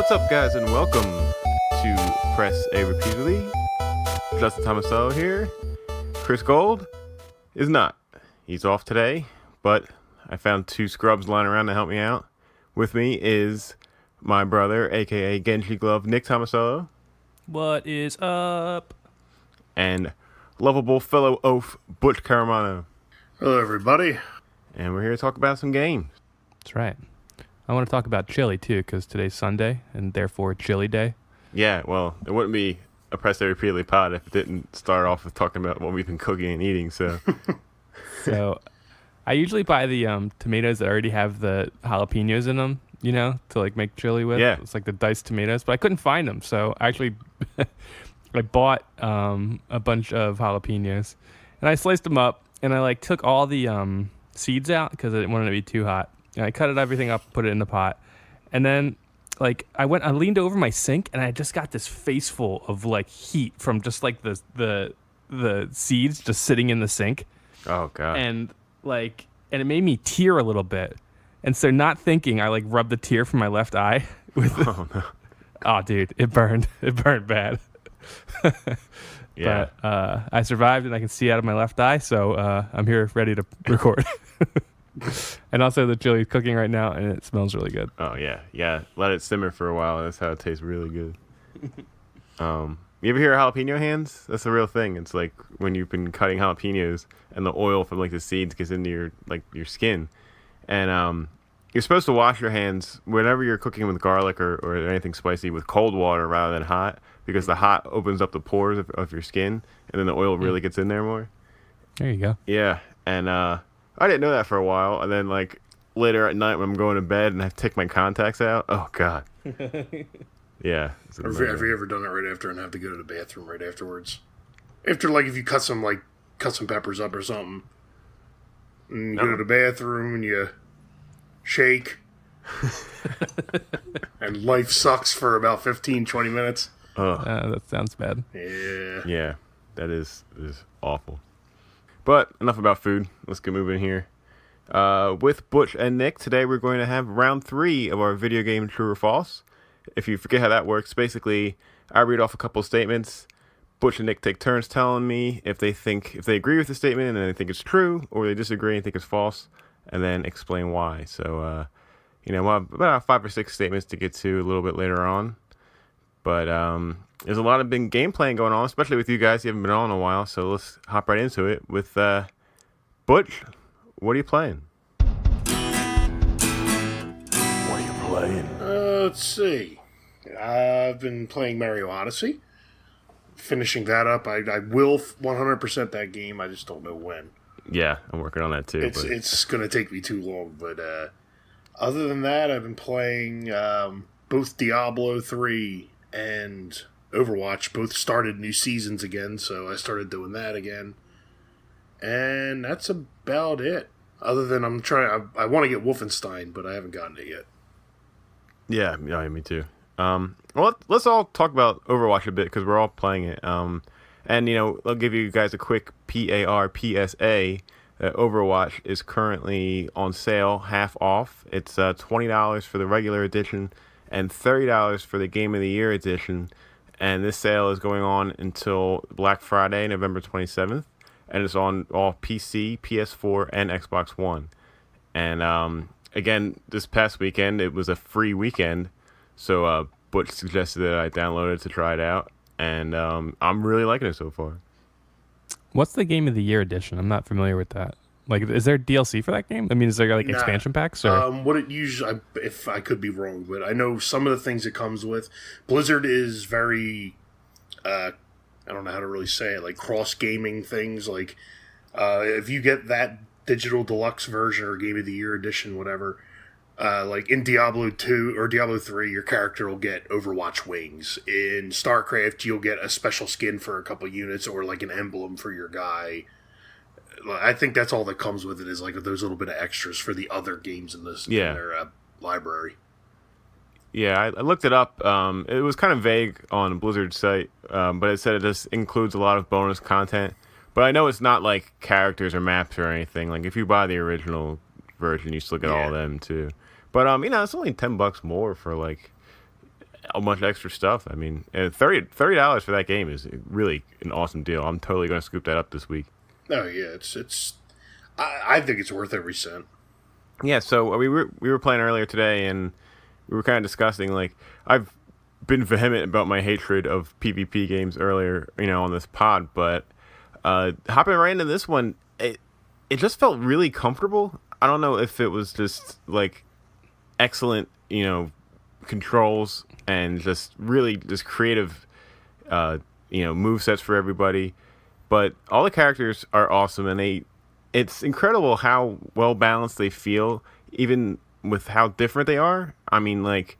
What's up, guys, and welcome to Press A Repeatedly. Justin Tomasello here. Chris Gold is not. He's off today, but I found two scrubs lying around to help me out. With me is my brother, a.k.a. Genji Glove, Nick Tomasello. What is up? And lovable fellow oaf, Butch Caramano. Hello, everybody. And we're here to talk about some games. That's right. I want to talk about chili, too, because today's Sunday, and therefore chili day. Yeah, well, it wouldn't be a Press A Repeatedly pod if it didn't start off with talking about what we've been cooking and eating, so... So, I usually buy the tomatoes that already have the jalapenos in them, you know, to, like, make chili with. Yeah. It's like the diced tomatoes, but I couldn't find them, so I actually... I bought a bunch of jalapenos, and I sliced them up, and I, like, took all the seeds out because I didn't want it to be too hot. And I cut everything up, put it in the pot, and then like I leaned over my sink, and I just got this face full of like heat from just like the seeds just sitting in the sink. Oh god! And it made me tear a little bit, and so not thinking, I like rubbed the tear from my left eye with. Oh no! Oh dude, it burned bad. Yeah. But I survived, and I can see out of my left eye, so I'm here ready to record. And also the chili is cooking right now, and it smells really good. Oh yeah. Let it simmer for a while. That's how it tastes really good. You ever hear of jalapeno hands? That's the real thing. It's like when you've been cutting jalapenos, and the oil from like the seeds gets into your skin, and you're supposed to wash your hands whenever you're cooking with garlic or anything spicy with cold water rather than hot, because the hot opens up the pores of your skin, and then the oil really gets in there more. There you go. Yeah, and I didn't know that for a while, and then like later at night when I'm going to bed and I take my contacts out, oh god. Yeah. Have you ever done it right after and have to go to the bathroom right afterwards? After like if you cut some peppers up or something, and you go to the bathroom and you shake, and life sucks for about 15-20 minutes. That sounds bad. Yeah, that is awful. But enough about food. Let's get moving here. With Butch and Nick, today we're going to have round 3 of our video game True or False. If you forget how that works, basically I read off a couple of statements. Butch and Nick take turns telling me if they agree with the statement and they think it's true, or they disagree and think it's false, and then explain why. So, about 5 or 6 statements to get to a little bit later on. But there's a lot of big game playing going on, especially with you guys. You haven't been on in a while, so let's hop right into it with Butch. What are you playing? Let's see. I've been playing Mario Odyssey. Finishing that up. I will 100% that game. I just don't know when. Yeah, I'm working on that too. It's going to take me too long. But other than that, I've been playing both Diablo 3 and Overwatch. Both started new seasons again, so I started doing that again. And that's about it. Other than I want to get Wolfenstein, but I haven't gotten it yet. Yeah, me too. Well, let's all talk about Overwatch a bit because we're all playing it. And I'll give you guys a quick PSA. Overwatch is currently on sale, half off. It's $20 for the regular edition and $30 for the Game of the Year edition. And this sale is going on until Black Friday, November 27th. And it's on all PC, PS4, and Xbox One. And again, this past weekend, it was a free weekend. So Butch suggested that I download it to try it out. And I'm really liking it so far. What's the Game of the Year edition? I'm not familiar with that. Like, is there DLC for that game? I mean, is there like expansion packs? Or? What it usually, if I could be wrong, but I know some of the things it comes with. Blizzard is very, I don't know how to really say it, like cross gaming things. Like, if you get that digital deluxe version or Game of the Year edition, whatever, like in Diablo 2 or Diablo 3, your character will get Overwatch wings. In StarCraft, you'll get a special skin for a couple units or like an emblem for your guy. I think that's all that comes with it is like those little bit of extras for the other games in their library. Yeah, I looked it up. It was kind of vague on Blizzard's site, but it said it just includes a lot of bonus content. But I know it's not like characters or maps or anything. Like if you buy the original version, you still get all of them too. But it's only $10 more for like a bunch of extra stuff. I mean, $30 for that game is really an awesome deal. I'm totally going to scoop that up this week. Oh yeah, I think it's worth every cent. Yeah, so we were playing earlier today, and we were kind of discussing, like, I've been vehement about my hatred of PvP games earlier, on this pod, but hopping right into this one, it just felt really comfortable. I don't know if it was just, like, excellent, controls and just really just creative, move sets for everybody. But all the characters are awesome, and it's incredible how well balanced they feel, even with how different they are. I mean, like,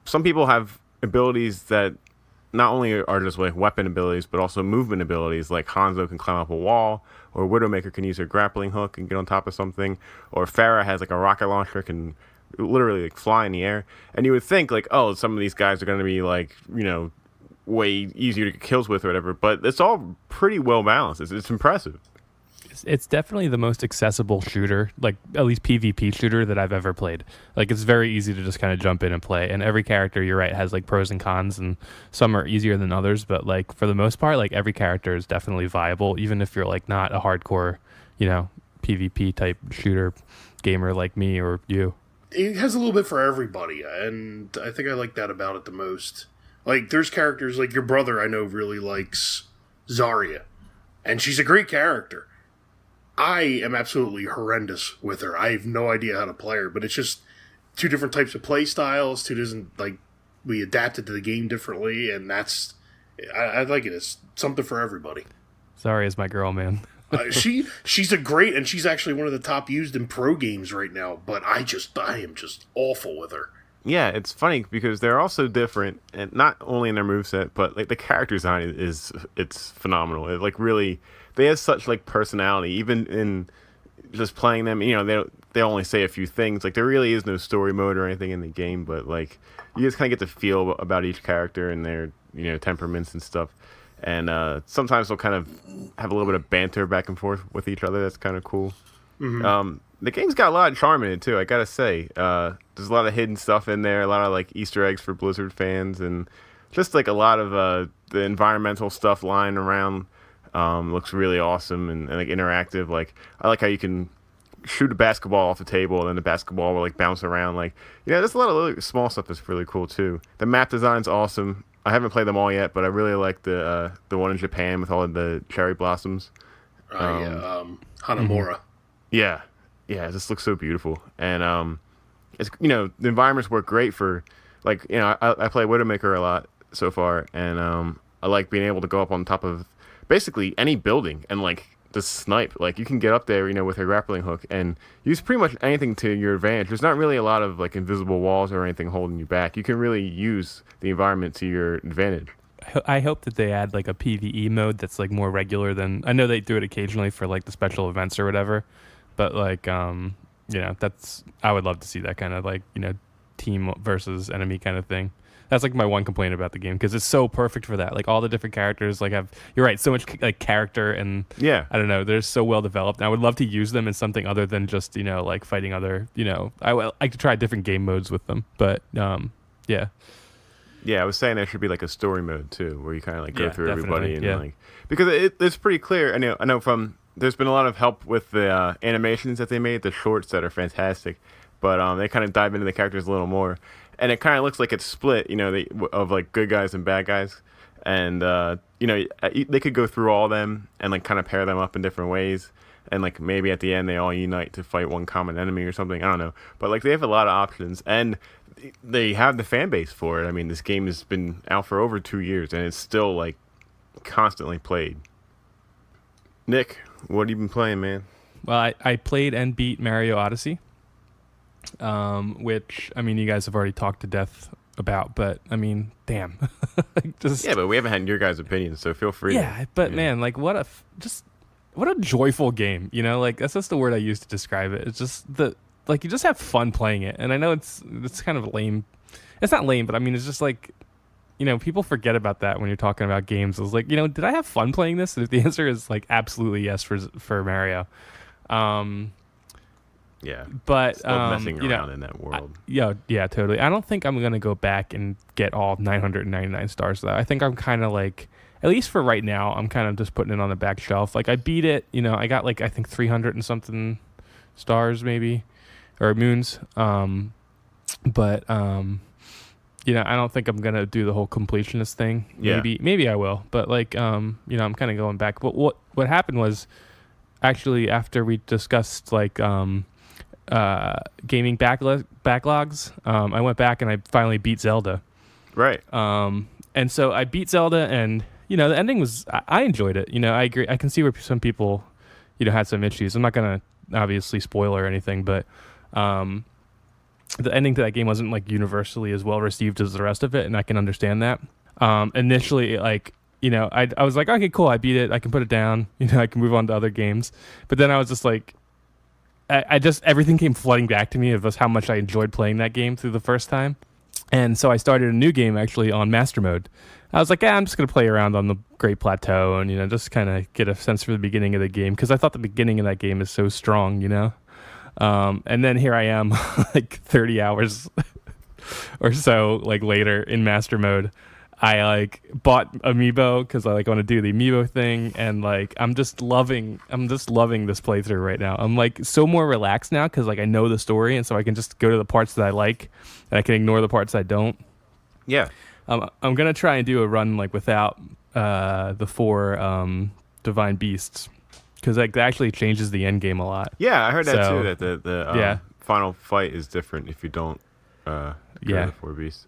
some people have abilities that not only are just like weapon abilities, but also movement abilities. Like Hanzo can climb up a wall, or Widowmaker can use her grappling hook and get on top of something, or Farah has like a rocket launcher, can literally like fly in the air. And you would think like, oh, some of these guys are going to be like, way easier to get kills with or whatever, but it's all pretty well balanced. It's impressive. It's definitely the most accessible shooter, like at least PvP shooter that I've ever played. Like it's very easy to just kind of jump in and play, and every character, you're right, has like pros and cons, and some are easier than others, but like for the most part, like every character is definitely viable, even if you're like not a hardcore, PvP type shooter gamer like me or you. It has a little bit for everybody, and I think I like that about it the most. Like, there's characters like your brother I know really likes Zarya, and she's a great character. I am absolutely horrendous with her. I have no idea how to play her, but it's just two different types of play styles, we adapted to the game differently, and I like it. It's something for everybody. Zarya's my girl, man. She's and she's actually one of the top used in pro games right now, but I am just awful with her. Yeah, it's funny because they're all so different, and not only in their moveset, but like the character design it's phenomenal. It like really, they have such like personality, even in just playing them. They only say a few things. Like there really is no story mode or anything in the game, but like you just kind of get to feel about each character and their temperaments and stuff. And sometimes they'll kind of have a little bit of banter back and forth with each other. That's kind of cool. Mm-hmm. The game's got a lot of charm in it too, I gotta say. There's a lot of hidden stuff in there, a lot of like Easter eggs for Blizzard fans, and just like a lot of the environmental stuff lying around looks really awesome and like interactive. Like I like how you can shoot a basketball off the table and then the basketball will like bounce around. Like there's a lot of really small stuff that's really cool too. The map design's awesome. I haven't played them all yet, but I really like the one in Japan with all of the cherry blossoms. Hanamura. Mm-hmm. Yeah, it just looks so beautiful, and it's the environments work great for like I play Widowmaker a lot so far, and I like being able to go up on top of basically any building and like just snipe. Like you can get up there, with her grappling hook and use pretty much anything to your advantage. There's not really a lot of like invisible walls or anything holding you back. You can really use the environment to your advantage. I hope that they add like a PvE mode that's like more regular than, I know they do it occasionally for like the special events or whatever. But like, that's, I would love to see that kind of like, team versus enemy kind of thing. That's like my one complaint about the game, because it's so perfect for that. Like all the different characters like you're right, so much like character, and yeah, I don't know, they're so well developed. And I would love to use them in something other than just, like fighting other, I like to try different game modes with them. But yeah. Yeah, I was saying there should be like a story mode too, where you kind of like go through everybody and like, because it's pretty clear. I know from, there's been a lot of help with the animations that they made, the shorts that are fantastic, but they kind of dive into the characters a little more, and it kind of looks like it's split, of like good guys and bad guys, and they could go through all of them and like kind of pair them up in different ways, and like maybe at the end they all unite to fight one common enemy or something. I don't know, but like they have a lot of options, and they have the fan base for it. I mean, this game has been out for over 2 years, and it's still like constantly played. Nick, what have you been playing, man? Well, I played and beat Mario Odyssey, which, I mean, you guys have already talked to death about, but, I mean, damn. Yeah, but we haven't had your guys' opinions, so feel free. Yeah, but, man, like, what a joyful game, Like, that's just the word I use to describe it. It's just you just have fun playing it, and I know it's kind of lame. It's not lame, but, I mean, it's just like, people forget about that when you're talking about games. It's like, did I have fun playing this? And if the answer is like absolutely yes for Mario. Yeah. But Still messing around in that world. Yeah, totally. I don't think I'm gonna go back and get all 999 stars though. I think I'm kind of like, at least for right now, I'm kind of just putting it on the back shelf. Like I beat it, I got like I think 300 and something stars maybe, or moons. But I don't think I'm gonna do the whole completionist thing. Yeah. Maybe I will. But like I'm kind of going back. But what happened was actually after we discussed like gaming backlogs, I went back and I finally beat Zelda. Right. And so I beat Zelda, and the ending was, I enjoyed it. I agree. I can see where some people had some issues. I'm not gonna obviously spoil or anything, but the ending to that game wasn't like universally as well received as the rest of it, and I can understand that. Initially, like I was like, okay, cool, I beat it, I can put it down, I can move on to other games. But then I was just like, I just, everything came flooding back to me of how much I enjoyed playing that game through the first time. And so I started a new game actually on Master Mode. I was like, I'm just going to play around on the Great Plateau and, just kind of get a sense for the beginning of the game. Because I thought the beginning of that game is so strong, And then here I am, like 30 hours or so, like later in Master Mode. I like bought Amiibo because I like want to do the Amiibo thing, and like I'm just loving this playthrough right now. I'm like so more relaxed now because like I know the story, and so I can just go to the parts that I like, and I can ignore the parts I don't. Yeah. I'm gonna try and do a run like without the 4 divine beasts, because like that actually changes the end game a lot. Yeah, I heard that too. That the final fight is different if you don't go to the 4 beasts.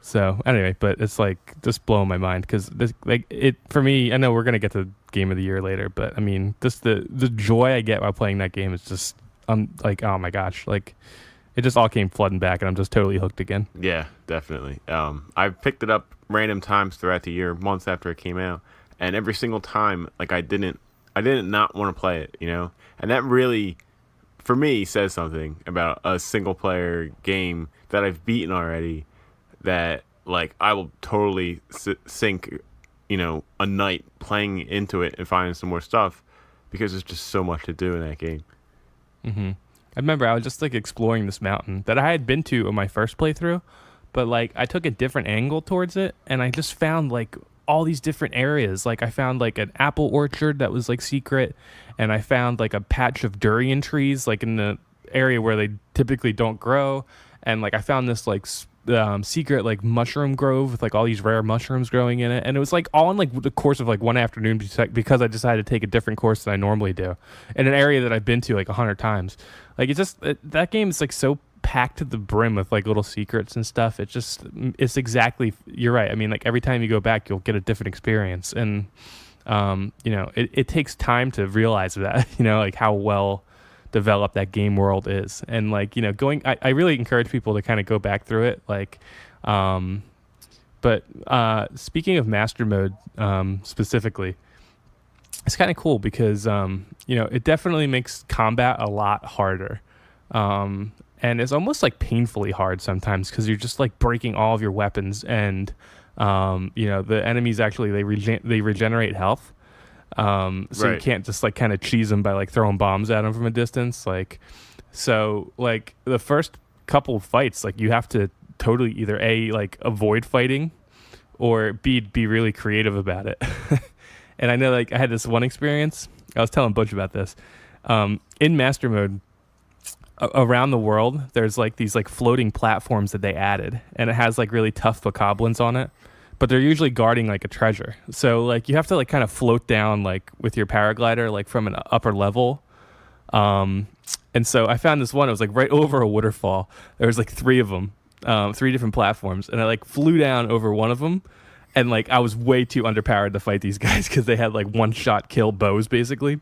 So anyway, but it's like just blowing my mind because this, like, it for me. I know we're gonna get to Game of the Year later, but I mean, just the joy I get while playing that game is just, I'm like, oh my gosh, like it just all came flooding back, and I'm just totally hooked again. Yeah, definitely. I picked it up random times throughout the year, months after it came out, and every single time, like I didn't not want to play it, and that really, for me, says something about a single player game that I've beaten already. That like I will totally sink, a night playing into it and finding some more stuff because there's just so much to do in that game. Mm-hmm. I remember I was just like exploring this mountain that I had been to on my first playthrough, but like I took a different angle towards it, and I just found like all these different areas. Like I found like an apple orchard that was like secret, and I found like a patch of durian trees like in the area where they typically don't grow, and like I found this like secret like mushroom grove with like all these rare mushrooms growing in it, and it was like all in like the course of like one afternoon because I decided to take a different course than I normally do in an area that I've been to like 100 times. Like that game is like so packed to the brim with like little secrets and stuff. It's exactly, you're right. I mean, like every time you go back you'll get a different experience, and it takes time to realize that, like how well develop that game world is. And like I really encourage people to kind of go back through it, like but speaking of Master Mode specifically, it's kind of cool because it definitely makes combat a lot harder, and it's almost like painfully hard sometimes because you're just like breaking all of your weapons, and the enemies actually they regenerate health. So right. You can't just like kind of cheese them by like throwing bombs at them from a distance. Like, so like the first couple of fights, like you have to totally either like avoid fighting or be really creative about it. And I know like I had this one experience. I was telling Butch about this. In Master Mode, around the world, there's like these like floating platforms that they added, and it has like really tough bokoblins on it. But they're usually guarding like a treasure. So like you have to like kind of float down like with your paraglider like from an upper level. And so I found this one, it was like right over a waterfall. There was like 3 of them, 3 different platforms. And I like flew down over one of them. And like I was way too underpowered to fight these guys because they had like one-shot kill bows basically.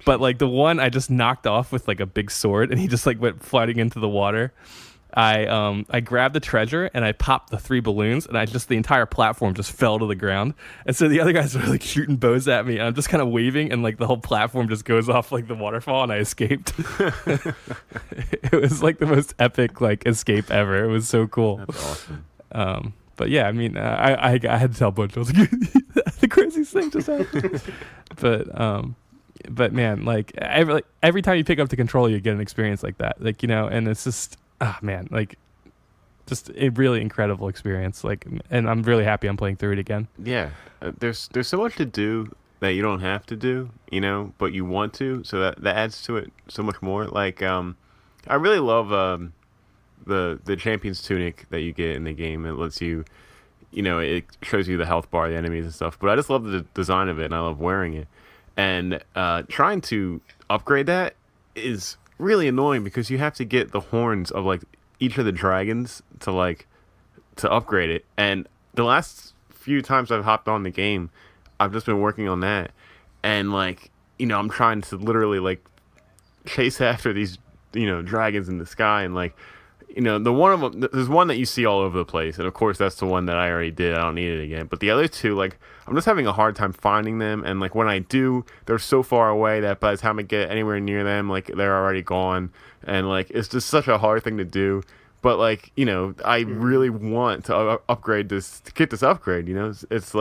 But like the one I just knocked off with like a big sword, and he just like went floating into the water. I grabbed the treasure and I popped the 3 balloons, and the entire platform just fell to the ground. And so the other guys were like shooting bows at me, and I'm just kind of waving, and like the whole platform just goes off like the waterfall, and I escaped. It was like the most epic like escape ever. It was so cool. That's awesome. But yeah, I mean, I had to tell Butch, I was like, the craziest thing just happened. But but man, like every time you pick up the controller, you get an experience like that. Like, and it's just, man, like just a really incredible experience. Like, and I'm really happy I'm playing through it again. Yeah. There's so much to do that you don't have to do, but you want to. So that adds to it so much more. Like, I really love the champion's tunic that you get in the game. It lets you, it shows you the health bar, the enemies and stuff. But I just love the design of it, and I love wearing it. And trying to upgrade that is really annoying because you have to get the horns of like each of the dragons to upgrade it. And the last few times I've hopped on the game, I've just been working on that. And I'm trying to literally like chase after these dragons in the sky, and the one of them, there's one that you see all over the place, and of course that's the one that I already did. I don't need it again. But the other two, I'm just having a hard time finding them, and when I do, they're so far away that by the time I get anywhere near them, they're already gone, and it's just such a hard thing to do. But I really want to upgrade this, to get this upgrade. It's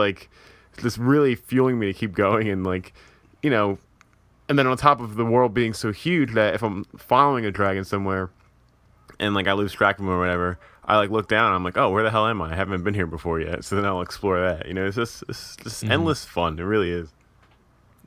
just really fueling me to keep going, and and then on top of the world being so huge that if I'm following a dragon somewhere and I lose track of them or whatever, I look down and I'm like, oh, where the hell am I? I haven't been here before yet. So then I'll explore that. It's just endless fun. It really is.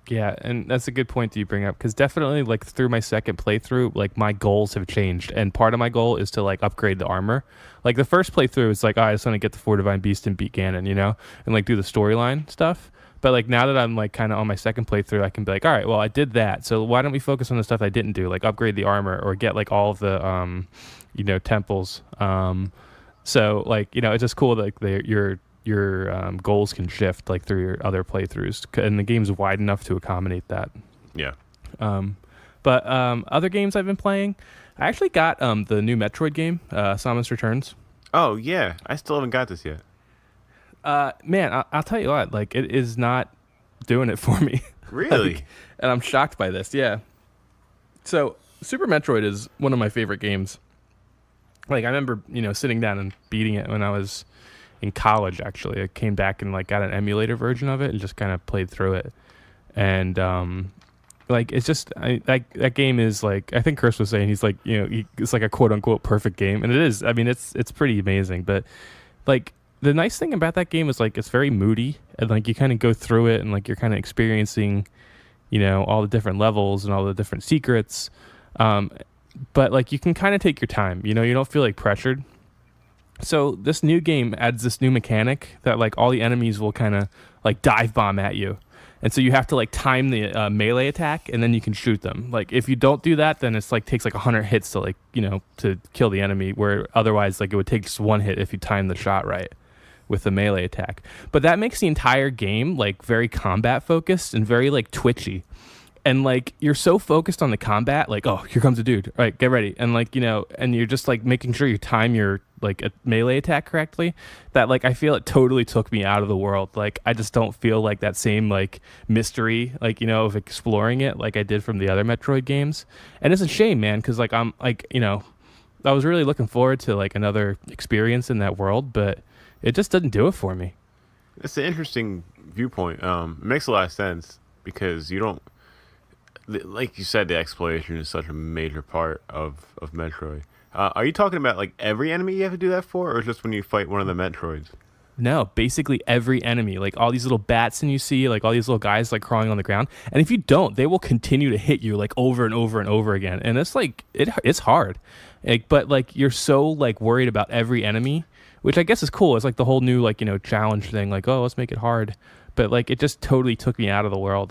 Yeah, and that's a good point that you bring up, because definitely through my second playthrough, my goals have changed, and part of my goal is to upgrade the armor. The first playthrough is I just want to get the 4 divine beast and beat Ganon, and do the storyline stuff. But now that I'm kind of on my second playthrough, I can be all right, well, I did that, so why don't we focus on the stuff I didn't do, upgrade the armor or get all of the temples. So it's just cool that your goals can shift through your other playthroughs, and the game's wide enough to accommodate that. Yeah. But other games I've been playing, I actually got the new Metroid game, Samus Returns. Oh yeah, I still haven't got this yet. Man, I'll tell you what, it is not doing it for me. Really? And I'm shocked by this. Yeah. So Super Metroid is one of my favorite games. I remember sitting down and beating it when I was in college. Actually, I came back and got an emulator version of it and just kind of played through it. And it's just that game is I think Chris was saying, he's it's a quote unquote perfect game, and it is. I mean, it's pretty amazing. But the nice thing about that game is it's very moody, and you kind of go through it and you're kind of experiencing all the different levels and all the different secrets. But you can kind of take your time. You don't feel pressured. So this new game adds this new mechanic that all the enemies will kind of dive bomb at you, and so you have to time the melee attack, and then you can shoot them. If you don't do that, then it's takes 100 hits to to kill the enemy, where otherwise it would take just one hit if you time the shot right with the melee attack. But that makes the entire game very combat focused and very twitchy. And you're so focused on the combat, oh, here comes a dude. All right, get ready. And and you're just making sure you time your a melee attack correctly, that I feel it totally took me out of the world. I just don't feel that same mystery, of exploring it I did from the other Metroid games. And it's a shame, man, because I'm I was really looking forward to another experience in that world, but it just didn't do it for me. It's an interesting viewpoint. It makes a lot of sense because you don't, like you said, the exploration is such a major part of Metroid. Are you talking about every enemy you have to do that for, or just when you fight one of the Metroids? No, basically every enemy, all these little bats and you see all these little guys crawling on the ground, and if you don't, they will continue to hit you over and over and over again, and it's it's hard, but you're so so worried about every enemy, which I guess is cool. It's the whole new challenge thing, oh, let's make it hard. But it just totally took me out of the world.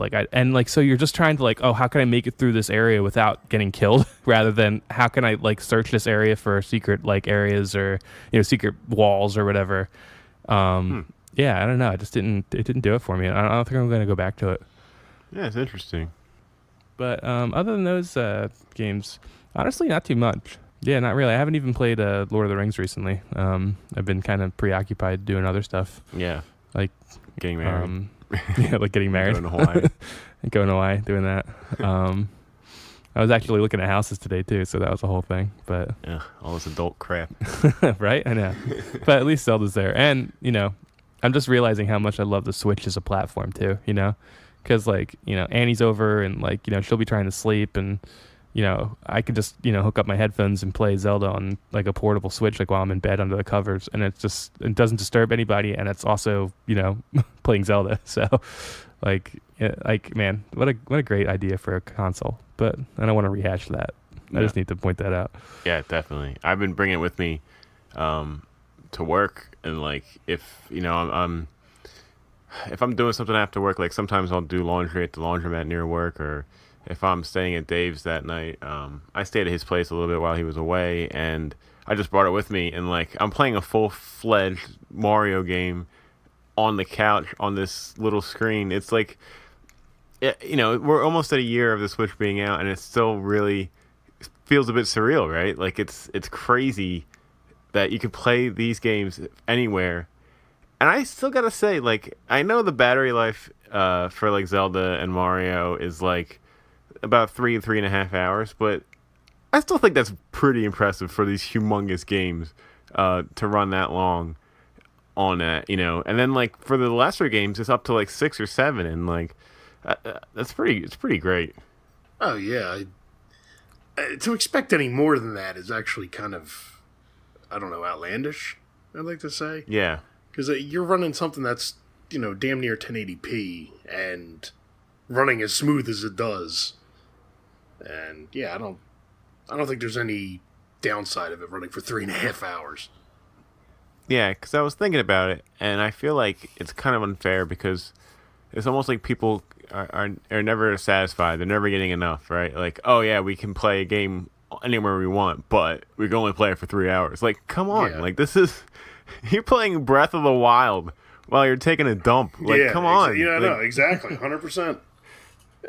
So you're just trying to oh, how can I make it through this area without getting killed, rather than how can I search this area for secret areas or secret walls or whatever. Yeah, I don't know. It didn't do it for me. I don't think I'm going to go back to it. Yeah, it's interesting. But other than those games, honestly, not too much. Yeah, not really. I haven't even played Lord of the Rings recently. I've been kind of preoccupied doing other stuff. Yeah. Getting married. Yeah, getting married. Going to Hawaii. Going to Hawaii, doing that. I was actually looking at houses today too, so that was the whole thing. But yeah, all this adult crap. Right? I know. But at least Zelda's there. And, I'm just realizing how much I love the Switch as a platform too, because like Annie's over and like she'll be trying to sleep, and I could just hook up my headphones and play Zelda on like a portable Switch like while I'm in bed under the covers, and it doesn't disturb anybody, and it's also playing Zelda. So like man, what a great idea for a console. But I don't want to rehash that. I just need to point that out. Yeah, definitely. I've been bringing it with me to work, and like if if I'm doing something after work, like sometimes I'll do laundry at the laundromat near work, or if I'm staying at Dave's that night, I stayed at his place a little bit while he was away, and I just brought it with me, and like I'm playing a full-fledged Mario game on the couch on this little screen. It's like, we're almost at a year of the Switch being out, and it still really feels a bit surreal, right? Like it's crazy that you can play these games anywhere. And I still gotta say, like, I know the battery life for like Zelda and Mario is like about 3.5 hours, but I still think that's pretty impressive for these humongous games to run that long on that, And then like for the lesser games, it's up to like 6 or 7, and like it's pretty great. Oh yeah, to expect any more than that is actually kind of, I don't know, outlandish, I'd like to say. Yeah. Because you're running something that's, damn near 1080p and running as smooth as it does. And yeah, I don't think there's any downside of it running for 3.5 hours. Yeah, because I was thinking about it, and I feel like it's kind of unfair because it's almost like people are never satisfied. They're never getting enough, right? Like, oh yeah, we can play a game anywhere we want, but we can only play it for 3 hours. Like, come on. Yeah. Like, this is... You're playing Breath of the Wild while you're taking a dump. Like, come on. Yeah, no, exactly. 100%.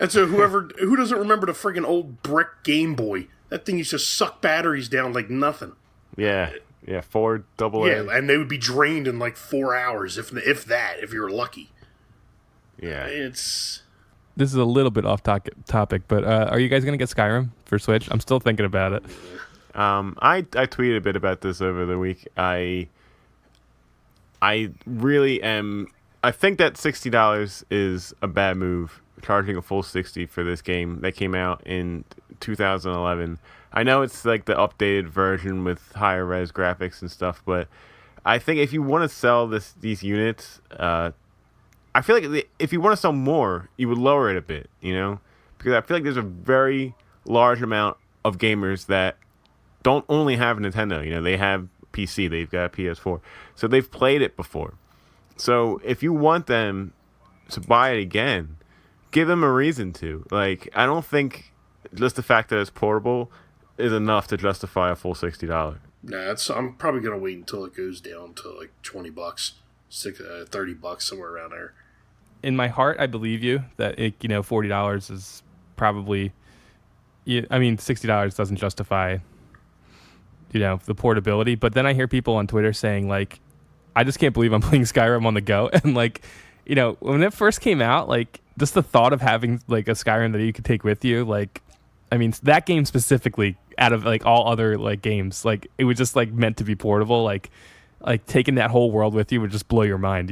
And so who doesn't remember the friggin' old brick Game Boy? That thing used to suck batteries down like nothing. Yeah. Yeah, 4 AA. Yeah, and they would be drained in like 4 hours, if you were lucky. Yeah. This is a little bit off topic, but are you guys going to get Skyrim for Switch? I'm still thinking about it. I tweeted a bit about this over the week. I really am... I think that $60 is a bad move, charging a full $60 for this game that came out in 2011. I know it's like the updated version with higher res graphics and stuff, but I think if you want to sell these units, I feel like if you want to sell more, you would lower it a bit, Because I feel like there's a very large amount of gamers that don't only have Nintendo, they have PC, they've got a PS4, so they've played it before. So if you want them to buy it again, give them a reason to. Like, I don't think just the fact that it's portable is enough to justify a full $60. Nah, I'm probably gonna wait until it goes down to like $20, $30, somewhere around there. In my heart, I believe you that $40 is probably. I mean, $60 doesn't justify the portability, but then I hear people on Twitter saying like, I just can't believe I'm playing Skyrim on the go. And like, when it first came out, like just the thought of having like a Skyrim that you could take with you, like, I mean, that game specifically out of like all other like games, like it was just like meant to be portable. Like taking that whole world with you would just blow your mind,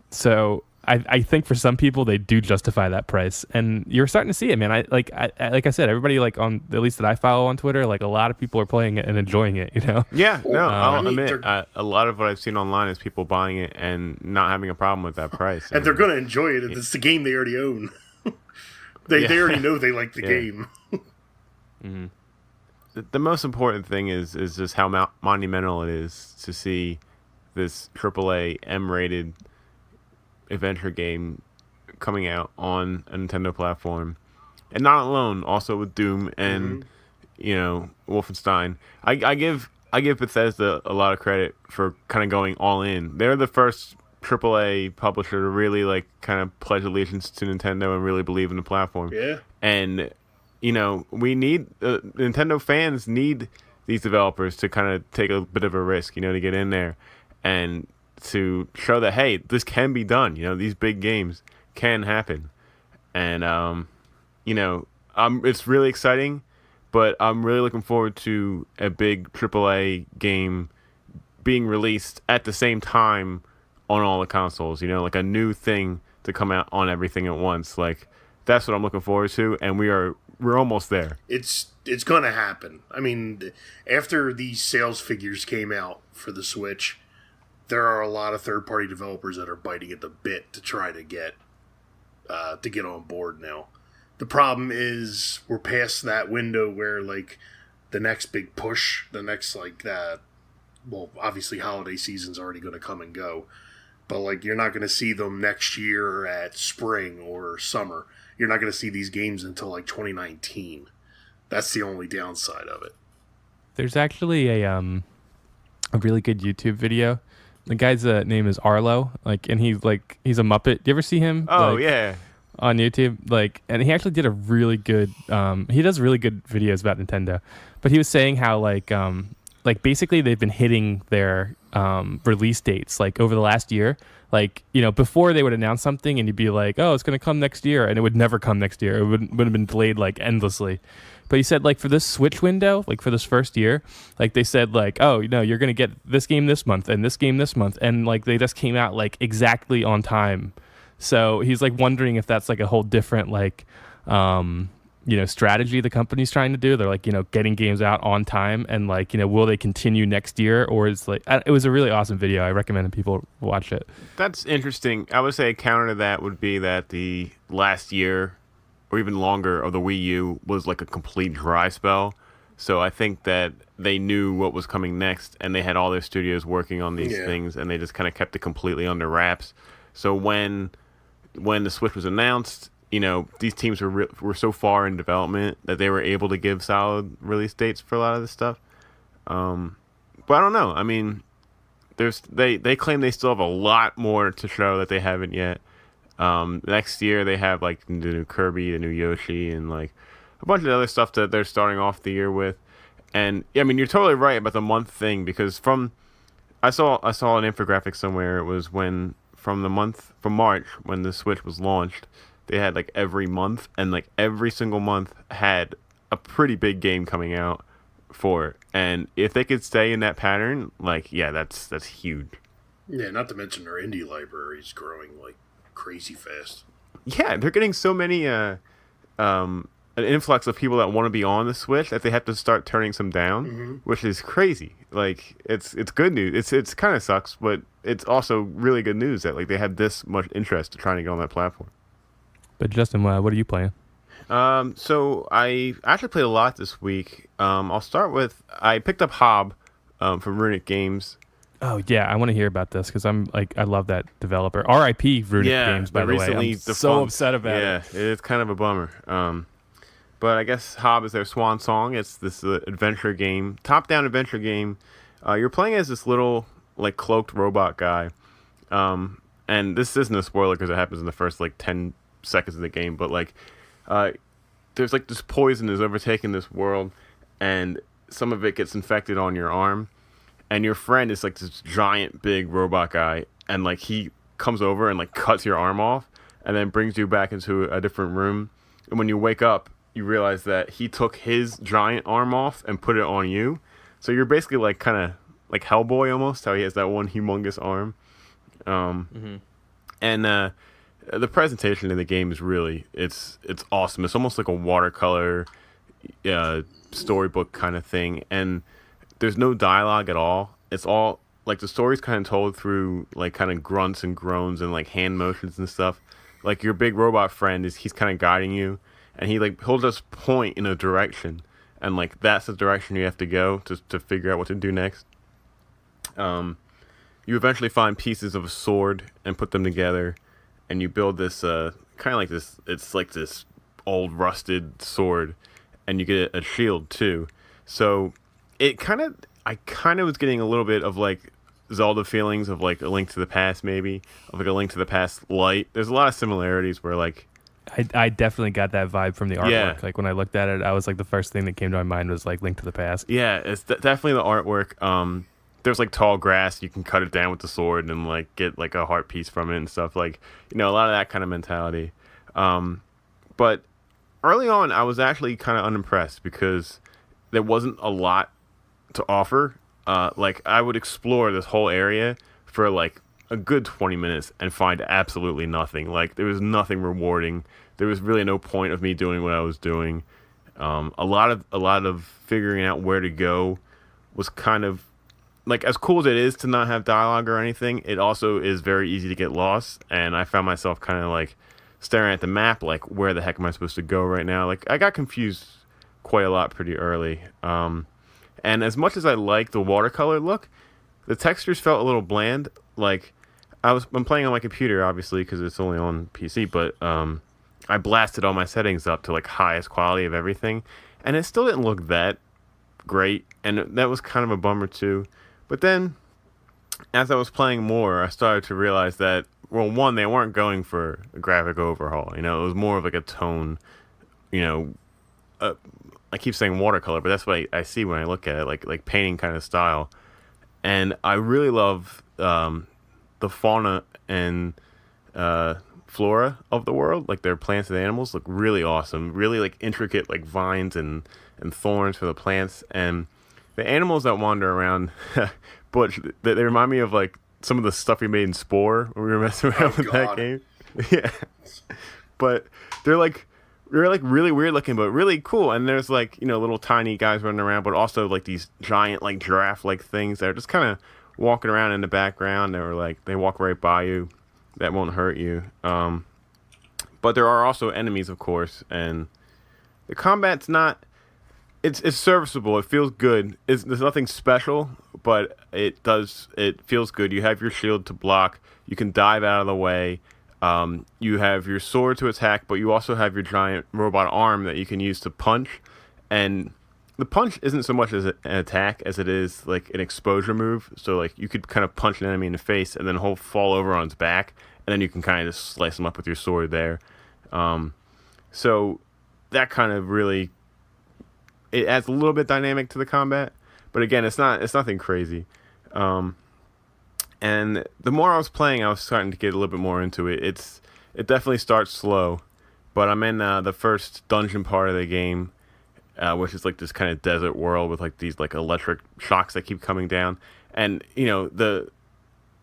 So I think for some people they do justify that price, and you're starting to see it, man. Like I said, everybody like on at least that I follow on Twitter, like a lot of people are playing it and enjoying it. Yeah, no, I'll admit a lot of what I've seen online is people buying it and not having a problem with that price, and they're going to enjoy it. It's the game they already own. They already know they like the game. Mm-hmm. The most important thing is just how monumental it is to see this AAA M-rated adventure game coming out on a Nintendo platform, and not alone, also with Doom and Wolfenstein. I give Bethesda a lot of credit for kind of going all in. They're the first AAA publisher to really like kind of pledge allegiance to Nintendo and really believe in the platform. Yeah, and we need Nintendo fans need these developers to kind of take a bit of a risk, to get in there and to show that, hey, this can be done. These big games can happen. And, it's really exciting, but I'm really looking forward to a big AAA game being released at the same time on all the consoles, like a new thing to come out on everything at once. Like that's what I'm looking forward to, and we're almost there. It's going to happen. I mean, after these sales figures came out for the Switch, there are a lot of third-party developers that are biting at the bit to try to get on board now. The problem is we're past that window where like the next big push, the next like well, obviously holiday season's already going to come and go, but like you're not going to see them next year at spring or summer. You're not going to see these games until like 2019. That's the only downside of it. There's actually a really good YouTube video. The guy's name is Arlo, and he's a Muppet. You ever see him? Oh yeah. On YouTube, and he actually did a really good. He does really good videos about Nintendo, but he was saying how basically they've been hitting their release dates over the last year. Before they would announce something and you'd be like, oh, it's going to come next year, and it would never come next year. It would have been delayed endlessly. But he said for this Switch window, for this first year, they said oh, you're going to get this game this month and this game this month, and they just came out exactly on time. So he's wondering if that's a whole different strategy the company's trying to do. They're getting games out on time, and will they continue next year, or is it was a really awesome video. I recommend people watch it. That's interesting. I would say a counter to that would be that the last year or even longer of the Wii U was a complete dry spell. So I think that they knew what was coming next, and they had all their studios working on these things, and they just kind of kept it completely under wraps. So when the Switch was announced, these teams were so far in development that they were able to give solid release dates for a lot of this stuff. But I don't know. I mean, they claim they still have a lot more to show that they haven't yet. Next year they have the new Kirby, the new Yoshi, and a bunch of other stuff that they're starting off the year with. And I mean, you're totally right about the month thing, because I saw an infographic somewhere. It was from March when the Switch was launched, they had every month, and every single month had a pretty big game coming out for it. And if they could stay in that pattern, that's huge. Yeah, not to mention their indie library is growing crazy fast. Yeah, they're getting so many an influx of people that want to be on the Switch that they have to start turning some down, which is crazy. It's good news. It's kind of sucks, but it's also really good news that they have this much interest in trying to get on that platform. But Justin, what are you playing? So I actually played a lot this week. I'll start with, I picked up Hob from Runic Games. Oh yeah, I want to hear about this because I love that developer. R.I.P. Runic Games, by the way. I'm so upset about it. Yeah, it's kind of a bummer. But I guess Hob is their swan song. It's this adventure game, top-down adventure game. You're playing as this little cloaked robot guy. And this isn't a spoiler because it happens in the first 10 seconds of the game. But there's this poison is overtaking this world, and some of it gets infected on your arm. And your friend is this giant big robot guy, and he comes over and cuts your arm off, and then brings you back into a different room. And when you wake up, you realize that he took his giant arm off and put it on you. So you're basically kind of like Hellboy almost, how he has that one humongous arm. And the presentation in the game is really it's awesome. It's almost like a watercolor storybook kind of thing, and there's no dialogue at all. It's all the story's kind of told through kind of grunts and groans and hand motions and stuff. Your big robot friend he's kind of guiding you, and he'll just point in a direction, and that's the direction you have to go to figure out what to do next. You eventually find pieces of a sword and put them together, and you build this kind of this. It's this old rusted sword, and you get a shield too. So I kind of was getting a little bit of Zelda feelings of A Link to the Past, maybe of A Link to the Past light. There's a lot of similarities where I definitely got that vibe from the artwork. Yeah. When I looked at it, I was the first thing that came to my mind was Link to the Past. Yeah, it's definitely the artwork. There's tall grass, you can cut it down with the sword and get a heart piece from it and stuff. A lot of that kind of mentality. But early on, I was actually kind of unimpressed because there wasn't a lot to offer. I would explore this whole area for a good 20 minutes and find absolutely nothing. Like, there was nothing rewarding. There was really no point of me doing what I was doing. A lot of figuring out where to go was kind of like, as cool as it is to not have dialogue or anything, it also is very easy to get lost. And I found myself kind of like staring at the map, like, where the heck am I supposed to go right now? Like, I got confused quite a lot pretty early. And as much as I like the watercolor look, the textures felt a little bland. Like, I'm playing on my computer, obviously, because it's only on PC, but I blasted all my settings up to like highest quality of everything, and it still didn't look that great, and that was kind of a bummer too. But then, as I was playing more, I started to realize that, well, one, they weren't going for a graphic overhaul. You know, it was more of like a tone. You know, I keep saying watercolor, but that's what I see when I look at it, like painting kind of style. And I really love the fauna and flora of the world. Like, their plants and animals look really awesome, really like intricate, like vines and thorns for the plants, and the animals that wander around. Butch, they remind me of like some of the stuff we made in Spore when we were messing around with that game. Yeah, but they're like really weird looking, but really cool. And there's like, you know, little tiny guys running around, but also like these giant like giraffe like things that are just kind of walking around in the background. They walk right by you, that won't hurt you. But there are also enemies, of course, and the combat's not. It's serviceable. It feels good. There's nothing special, but it feels good. You have your shield to block. You can dive out of the way. You have your sword to attack, but you also have your giant robot arm that you can use to punch. And the punch isn't so much as an attack as it is like an exposure move. So like, you could kind of punch an enemy in the face and then he'll fall over on his back, and then you can kind of just slice him up with your sword there. So that kind of really, it adds a little bit dynamic to the combat, but again, it's nothing crazy. And the more I was playing, I was starting to get a little bit more into it. It definitely starts slow, but I'm in the first dungeon part of the game, which is like this kind of desert world with like these like electric shocks that keep coming down. And you know,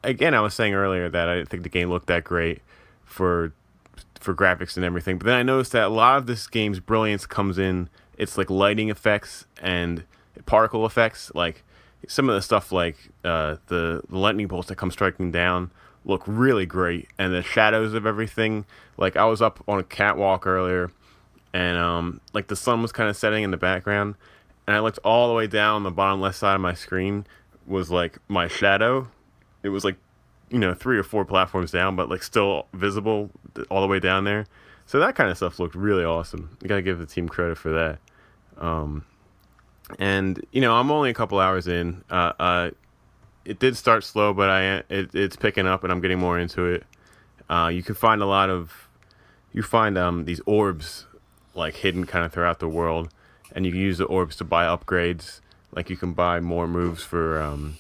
again, I was saying earlier that I didn't think the game looked that great for graphics and everything, but then I noticed that a lot of this game's brilliance comes in. It's like lighting effects and particle effects. Like, some of the stuff like the lightning bolts that come striking down look really great, and the shadows of everything. Like, I was up on a catwalk earlier, and like the sun was kind of setting in the background, and I looked all the way down the bottom left side of my screen was like my shadow. It was like, you know, 3 or 4 platforms down, but like still visible all the way down there. So that kind of stuff looked really awesome. You gotta give the team credit for that. And you know, I'm only a couple hours in. It did start slow, but it's picking up, and I'm getting more into it. You can find these orbs like hidden kind of throughout the world, and you can use the orbs to buy upgrades. Like, you can buy more moves for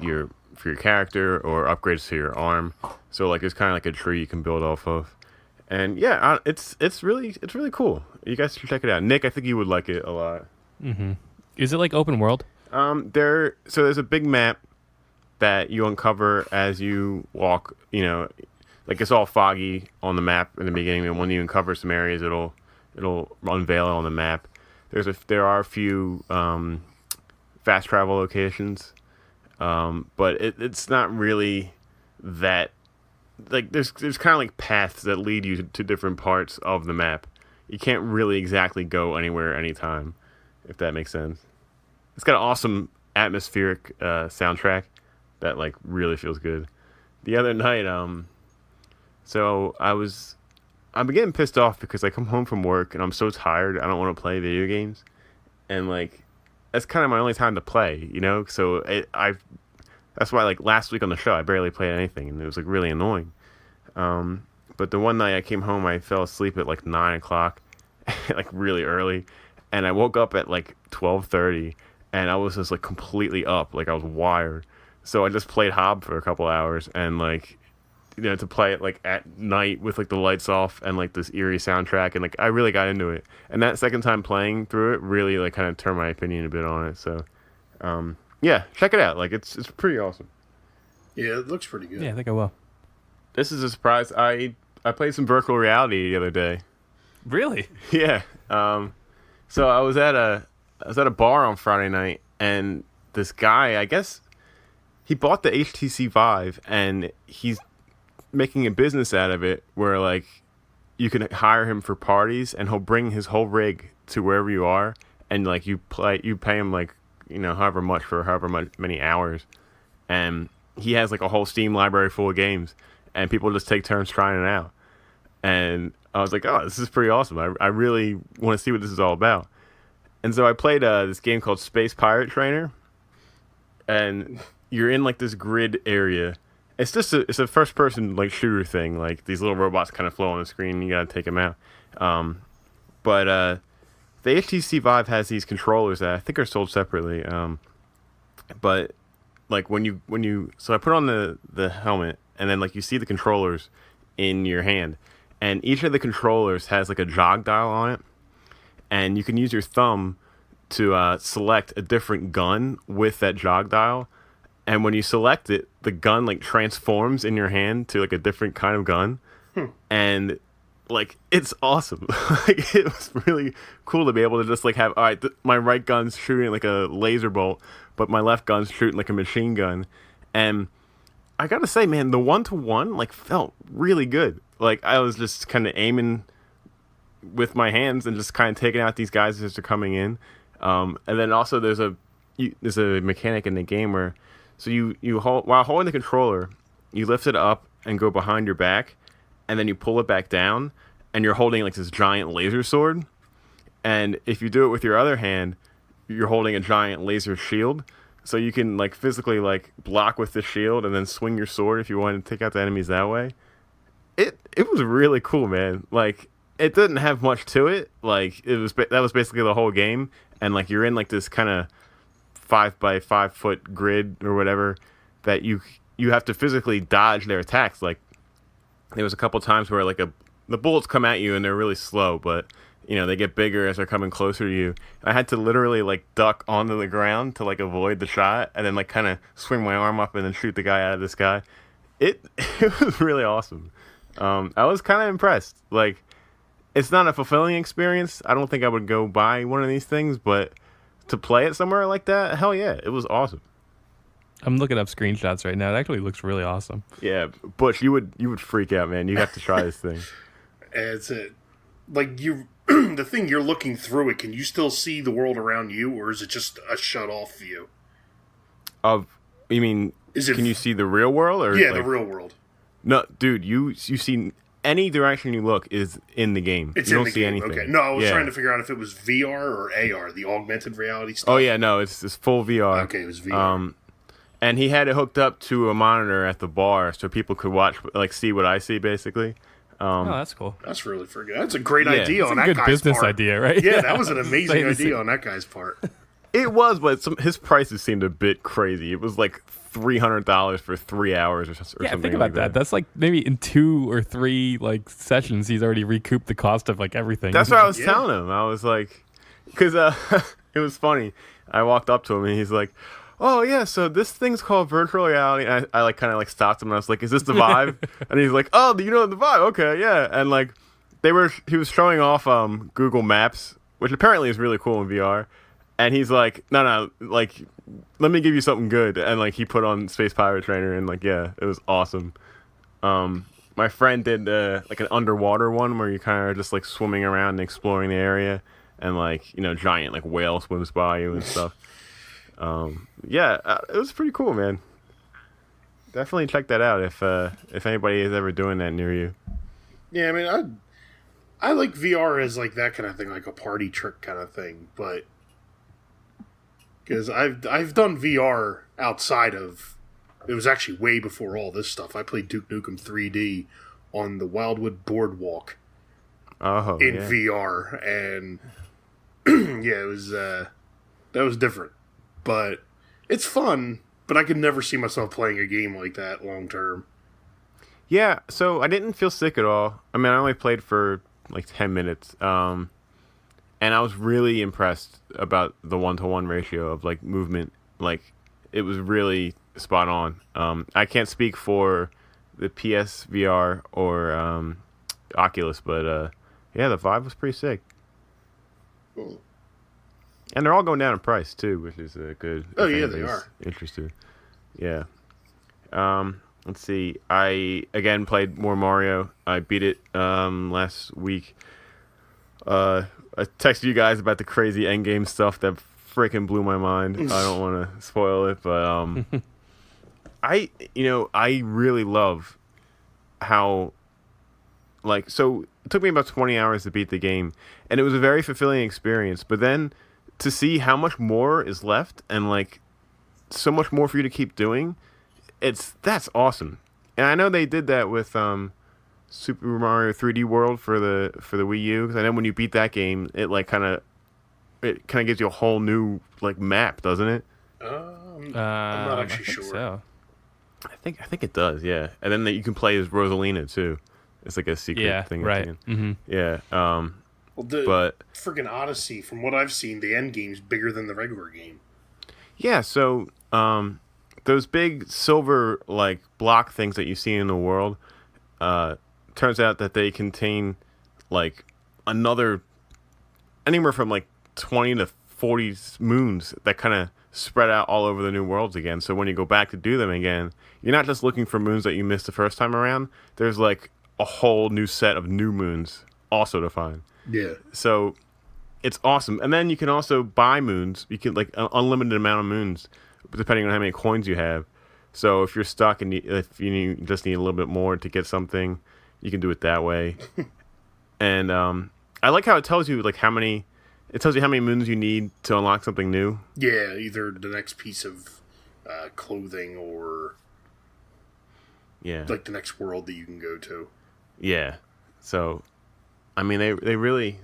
your character, or upgrades to your arm. So like, it's kind of like a tree you can build off of. And yeah, it's really cool. You guys should check it out. Nick, I think you would like it a lot. Mm-hmm. Is it like open world? There's a big map that you uncover as you walk. You know, like, it's all foggy on the map in the beginning, and when you uncover some areas, it'll unveil on the map. There are a few fast travel locations, but it's not really that. Like, there's kind of like paths that lead you to different parts of the map. You can't really exactly go anywhere anytime, if that makes sense. It's got an awesome atmospheric soundtrack that like really feels good. The other night, so I'm getting pissed off because I come home from work and I'm so tired. I don't want to play video games, and like, that's kind of my only time to play, you know. So that's why, like, last week on the show, I barely played anything, and it was like really annoying. But the one night I came home, I fell asleep at like 9 o'clock, like really early, and I woke up at like 12:30, and I was just like completely up, like I was wired. So I just played Hob for a couple hours, and like, you know, to play it like at night with like the lights off and like this eerie soundtrack, and like I really got into it. And that second time playing through it really like kind of turned my opinion a bit on it. So, yeah, check it out. Like, it's pretty awesome. Yeah, it looks pretty good. Yeah, I think I will. This is a surprise. I played some virtual reality the other day. Really? Yeah. So I was at a bar on Friday night, and this guy, I guess, he bought the HTC Vive, and he's making a business out of it, where like you can hire him for parties, and he'll bring his whole rig to wherever you are, and like you pay him like however much for many hours, and he has like a whole Steam library full of games, and people just take turns trying it out. And I was like, oh, this is pretty awesome. I really want to see what this is all about. And so I played this game called Space Pirate Trainer, and you're in like this grid area. It's just it's a first person like shooter thing. Like these little robots kind of flow on the screen, and you gotta take them out. But the HTC Vive has these controllers that I think are sold separately. But like when you so I put on the helmet, and then like you see the controllers in your hand, and each of the controllers has like a jog dial on it, and you can use your thumb to select a different gun with that jog dial. And when you select it, the gun like transforms in your hand to like a different kind of gun. And like it's awesome. Like it was really cool to be able to just like have, all right, my right gun's shooting like a laser bolt, but my left gun's shooting like a machine gun. And I gotta say, man, the 1-to-1 like felt really good. Like I was just kind of aiming with my hands and just kind of taking out these guys as they're coming in. And then also there's a mechanic in the game where, so you hold, while holding the controller, you lift it up and go behind your back, and then you pull it back down, and you're holding like this giant laser sword. And if you do it with your other hand, you're holding a giant laser shield. So you can like physically like block with the shield and then swing your sword if you want to take out the enemies that way. It was really cool, man. Like it didn't have much to it. Like that was basically the whole game, and like you're in like this kind of 5x5 foot grid or whatever that you have to physically dodge their attacks. Like there was a couple times where like the bullets come at you and they're really slow, but they get bigger as they're coming closer to you. I had to literally like duck onto the ground to like avoid the shot, and then like kind of swing my arm up and then shoot the guy out of the sky. It was really awesome. I was kind of impressed. Like it's not a fulfilling experience. I don't think I would go buy one of these things, but to play it somewhere like that, hell yeah, it was awesome. I'm looking up screenshots right now. It actually looks really awesome. Yeah, Butch, you would freak out, man. You have to try this thing. It's like you, the thing you're looking through it. Can you still see the world around you, or is it just a shut off view? You mean? Can you see the real world, or yeah, like, the real world? No, dude, you see any direction you look is in the game. It's you in don't the see game. anything. Okay, no, I was trying to figure out if it was VR or AR, the augmented reality stuff. Oh yeah, no, it's full VR. Okay, it was VR. And he had it hooked up to a monitor at the bar, so people could watch, like, see what I see, basically. Oh, that's cool. That's really freaking. That's a great idea on that guy's part. Good business idea, right? Yeah, that was an amazing idea on that guy's part. It was, but his prices seemed a bit crazy. It was like $300 for 3 hours or something. Yeah, think about that. That's like maybe in 2 or 3 like sessions, he's already recouped the cost of like everything. That's what I was telling him. I was like, because it was funny. I walked up to him and he's like, oh yeah, so this thing's called virtual reality. And I like kind of like stopped him and I was like, is this the Vive? And he's like, oh, you know the Vive? Okay, yeah. And like he was showing off Google Maps, which apparently is really cool in VR. And he's like, no, like, let me give you something good. And like he put on Space Pirate Trainer, and like, yeah, it was awesome. My friend did like an underwater one where you kind of just like swimming around and exploring the area, and like giant like whale swims by you and stuff. Yeah, it was pretty cool, man. Definitely check that out if anybody is ever doing that near you. Yeah, I mean, I like VR as like that kind of thing, like a party trick kind of thing, but because I've done VR outside of, it was actually way before all this stuff. I played Duke Nukem 3D on the Wildwood Boardwalk in VR, and yeah, it was that was different, but it's fun. But I could never see myself playing a game like that long term. Yeah, so I didn't feel sick at all. I mean, I only played for like 10 minutes. And I was really impressed about the 1-to-1 ratio of like movement. Like it was really spot on. I can't speak for the PSVR or Oculus, but yeah, the Vive was pretty sick. Cool. And they're all going down in price too, which is good. Oh yeah, they are. Interested. Yeah. Let's see. I again played more Mario. I beat it last week. I texted you guys about the crazy endgame stuff that freaking blew my mind. I don't want to spoil it, but I really love how, like, so it took me about 20 hours to beat the game, and it was a very fulfilling experience. But then to see how much more is left and like so much more for you to keep doing, that's awesome. And I know they did that with Super Mario 3D World for the Wii U. 'Cause I know when you beat that game, it kind of gives you a whole new like map, doesn't it? I'm not actually sure. So. I think it does, yeah. And then you can play as Rosalina too. It's like a secret thing. Right. Mm-hmm. Yeah. But friggin' Odyssey, from what I've seen, the end game's bigger than the regular game. Yeah. So those big silver like block things that you see in the world, turns out that they contain like anywhere from like 20 to 40 moons that kind of spread out all over the new worlds again. So when you go back to do them again, you're not just looking for moons that you missed the first time around. There's like a whole new set of new moons also to find. Yeah. So it's awesome. And then you can also buy moons. You can like an unlimited amount of moons depending on how many coins you have. So if you're stuck and if you just need a little bit more to get something, you can do it that way. And I like how it tells you like how many moons you need to unlock something new. Yeah, either the next piece of clothing or like the next world that you can go to. Yeah. So, I mean, they really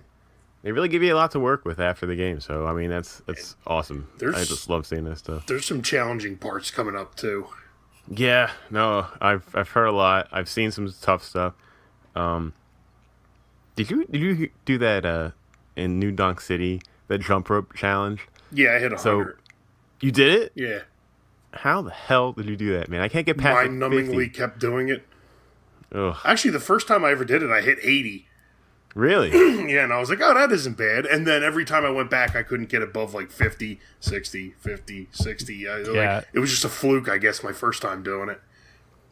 give you a lot to work with after the game. So, I mean, that's awesome. I just love seeing that stuff. There's some challenging parts coming up too. Yeah. No, I've heard a lot. I've seen some tough stuff. Did you do that in New Donk City, the jump rope challenge? Yeah, I hit 100. So, you did it? Yeah. How the hell did you do that, man? I can't get past Mind-numbingly kept doing it. Ugh. Actually, the first time I ever did it, I hit 80. Really? Yeah, and I was like, oh, that isn't bad. And then every time I went back, I couldn't get above like 50, 60, 50, 60. Like, it was just a fluke, I guess, my first time doing it.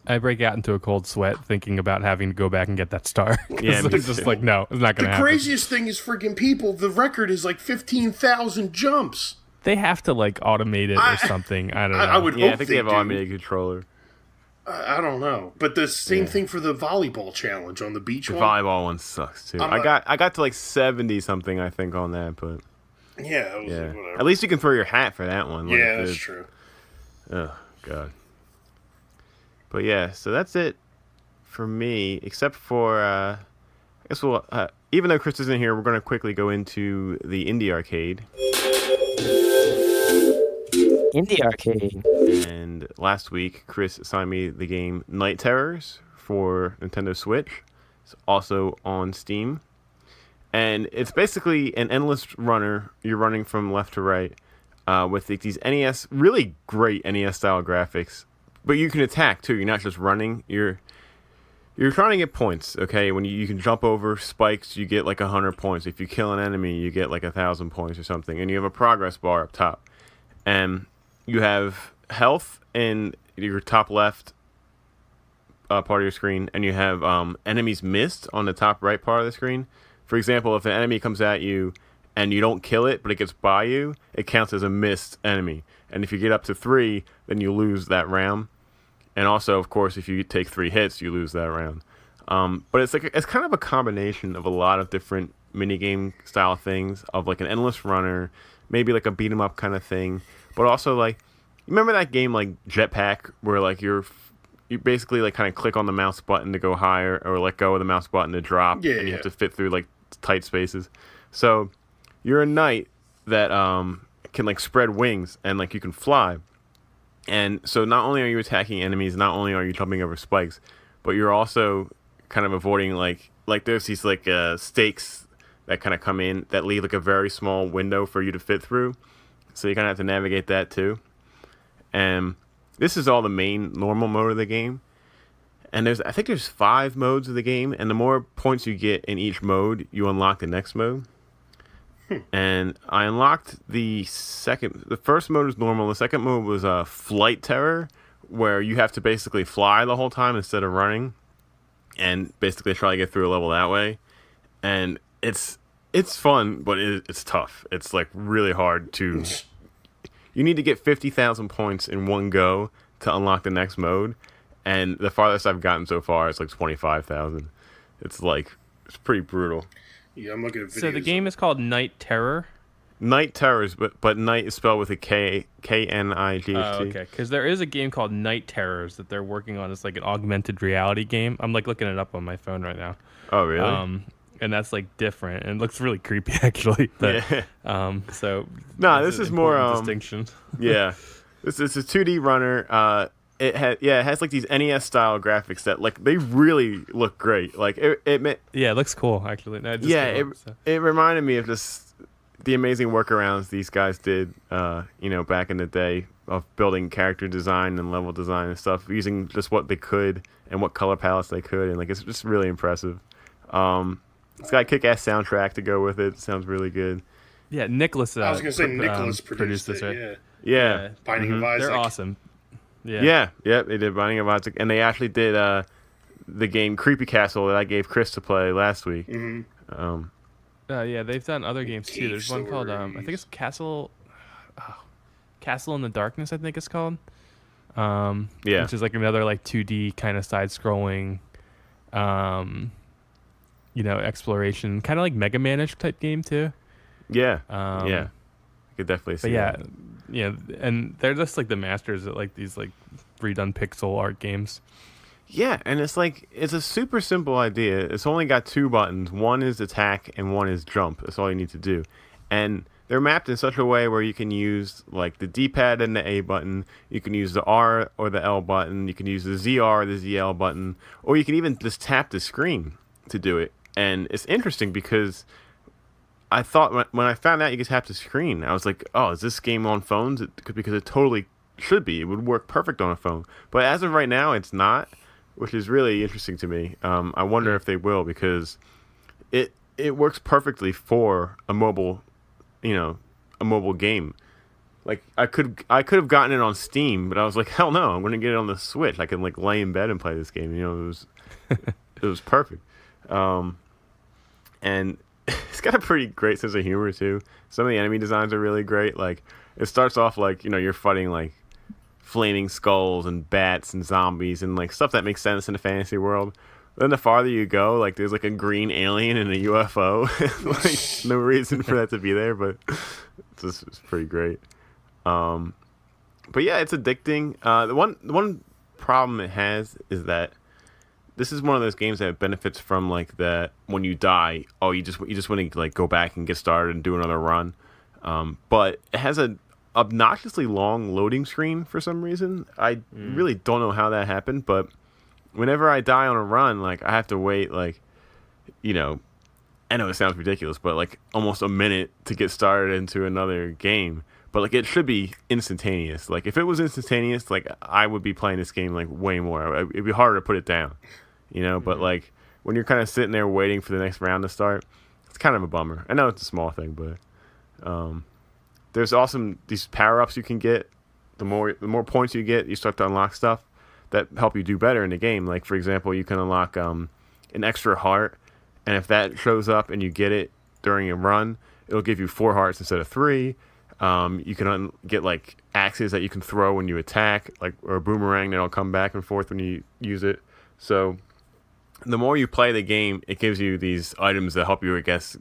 I break out into a cold sweat thinking about having to go back and get that star. Yeah, it's just like, no, it's not going to happen. The craziest thing is freaking people, the record is like 15,000 jumps. They have to like automate it or something. I don't know. I would hope I think they have an automated controller. I don't know. But the same thing for the volleyball challenge on the beach The one. volleyball one sucks too. I got to like 70 something I think on that, but yeah, it was like, whatever. At least you can throw your hat for that one. Yeah, that's true. Oh god. But yeah, so that's it for me. Except for I guess we'll even though Chris isn't here, we're going to quickly go into the Indie Arcade. Indie Arcade. And last week, Chris assigned me the game Night Terrors for Nintendo Switch. It's also on Steam. And it's basically an endless runner. You're running from left to right with these NES, really great NES-style graphics. But you can attack, too. You're not just running. You're trying to get points, okay? When you can jump over spikes, you get like 100 points. If you kill an enemy, you get like 1,000 points or something. And you have a progress bar up top. And you have health in your top left part of your screen, and you have enemies missed on the top right part of the screen. For example, if an enemy comes at you and you don't kill it, but it gets by you, it counts as a missed enemy. And if you get up to 3, then you lose that round. And also, of course, if you take 3 hits, you lose that round. But it's kind of a combination of a lot of different minigame style things, of like an endless runner, maybe like a beat 'em up kind of thing. But also, like, you remember that game like Jetpack, where like you basically like kind of click on the mouse button to go higher, or let go of the mouse button to drop, and you have to fit through like tight spaces. So you're a knight that can like spread wings, and like you can fly. And so not only are you attacking enemies, not only are you jumping over spikes, but you're also kind of avoiding like there's these like stakes that kind of come in that leave like a very small window for you to fit through. So you kind of have to navigate that too. And this is all the main normal mode of the game. And I think there's 5 modes of the game, and the more points you get in each mode, you unlock the next mode. And I unlocked the first mode was normal. The second mode was Flight Terror, where you have to basically fly the whole time instead of running, and basically try to get through a level that way. And it's fun, but it's tough. It's like really hard to. You need to get 50,000 points in one go to unlock the next mode, and the farthest I've gotten so far is like 25,000. It's pretty brutal. Yeah, I'm looking at videos. So the game is called Night Terror. Night Terrors, but night is spelled with a K-N-I-G-H-T. Oh, okay. Because there is a game called Night Terrors that they're working on. It's like an augmented reality game. I'm like looking it up on my phone right now. Oh, really? And that's like different, and it looks really creepy actually. But, yeah. So this is more distinction. Yeah, this is a 2D runner. It has like these NES style graphics that like they really look great. Like it looks cool actually. No, it reminded me of the amazing workarounds these guys did. Back in the day of building character design and level design and stuff using just what they could and what color palettes they could, and like it's just really impressive. It's got a kick-ass soundtrack to go with it. It sounds really good. Yeah, Nicholas. I was gonna say Nicholas produced this, right? Yeah. Binding of Isaac. They're awesome. Yeah, they did Binding of Isaac, and they actually did the game Creepy Castle that I gave Chris to play last week. Mm-hmm. They've done other games too. There's one called I think it's Castle in the Darkness. I think it's called. Which is like another like 2D kind of side-scrolling, exploration, kind of like Mega Man-ish type game too. Yeah, I could definitely see. But and they're just like the masters at like these like redone pixel art games. Yeah, and it's a super simple idea. It's only got 2 buttons. One is attack and one is jump. That's all you need to do. And they're mapped in such a way where you can use like the D-pad and the A button. You can use the R or the L button. You can use the ZR or the ZL button. Or you can even just tap the screen to do it. And it's interesting because I thought when I found out you could tap the screen, I was like, oh, is this game on phones? Because it totally should be. It would work perfect on a phone. But as of right now, it's not, which is really interesting to me. I wonder if they will, because it works perfectly for a mobile game. Like I could have gotten it on Steam, but I was like, hell no, I'm going to get it on the Switch. I can like lay in bed and play this game. It was perfect. And it's got a pretty great sense of humor too. Some of the enemy designs are really great. Like it starts off like, you're fighting like flaming skulls and bats and zombies and like stuff that makes sense in a fantasy world. But then the farther you go, like there's like a green alien and a UFO. Like no reason for that to be there, but it's pretty great. But yeah, it's addicting. The one problem it has is that this is one of those games that benefits from like that when you die, you just want to like go back and get started and do another run. But it has a obnoxiously long loading screen for some reason. I really don't know how that happened, but whenever I die on a run, like I have to wait like, I know it sounds ridiculous, but like almost a minute to get started into another game. But like it should be instantaneous. Like if it was instantaneous, like I would be playing this game like way more. It'd be harder to put it down, But like when you're kind of sitting there waiting for the next round to start, it's kind of a bummer. I know it's a small thing, but there's also these power ups you can get. The more points you get, you start to unlock stuff that help you do better in the game. Like for example, you can unlock an extra heart, and if that shows up and you get it during a run, it'll give you 4 hearts instead of 3. You can get like axes that you can throw when you attack, like or a boomerang that'll come back and forth when you use it. So the more you play the game, it gives you these items that help you, I guess,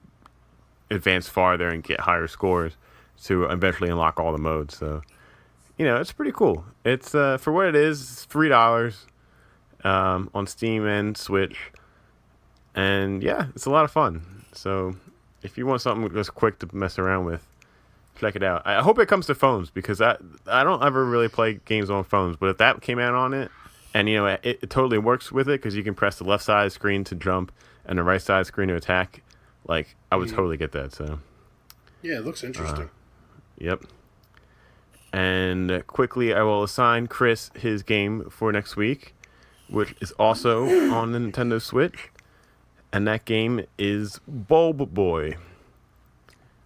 advance farther and get higher scores to eventually unlock all the modes. So it's pretty cool. It's for what it is, it's $3 on Steam and Switch, and yeah, it's a lot of fun. So if you want something just quick to mess around with, check it out. I hope it comes to phones, because I don't ever really play games on phones, but if that came out on it, and it totally works with it, because you can press the left side screen to jump and the right side screen to attack, like I would totally get that. So yeah, it looks interesting. Yep. And quickly, I will assign Chris his game for next week, which is also on the Nintendo Switch. And that game is Bulb Boy.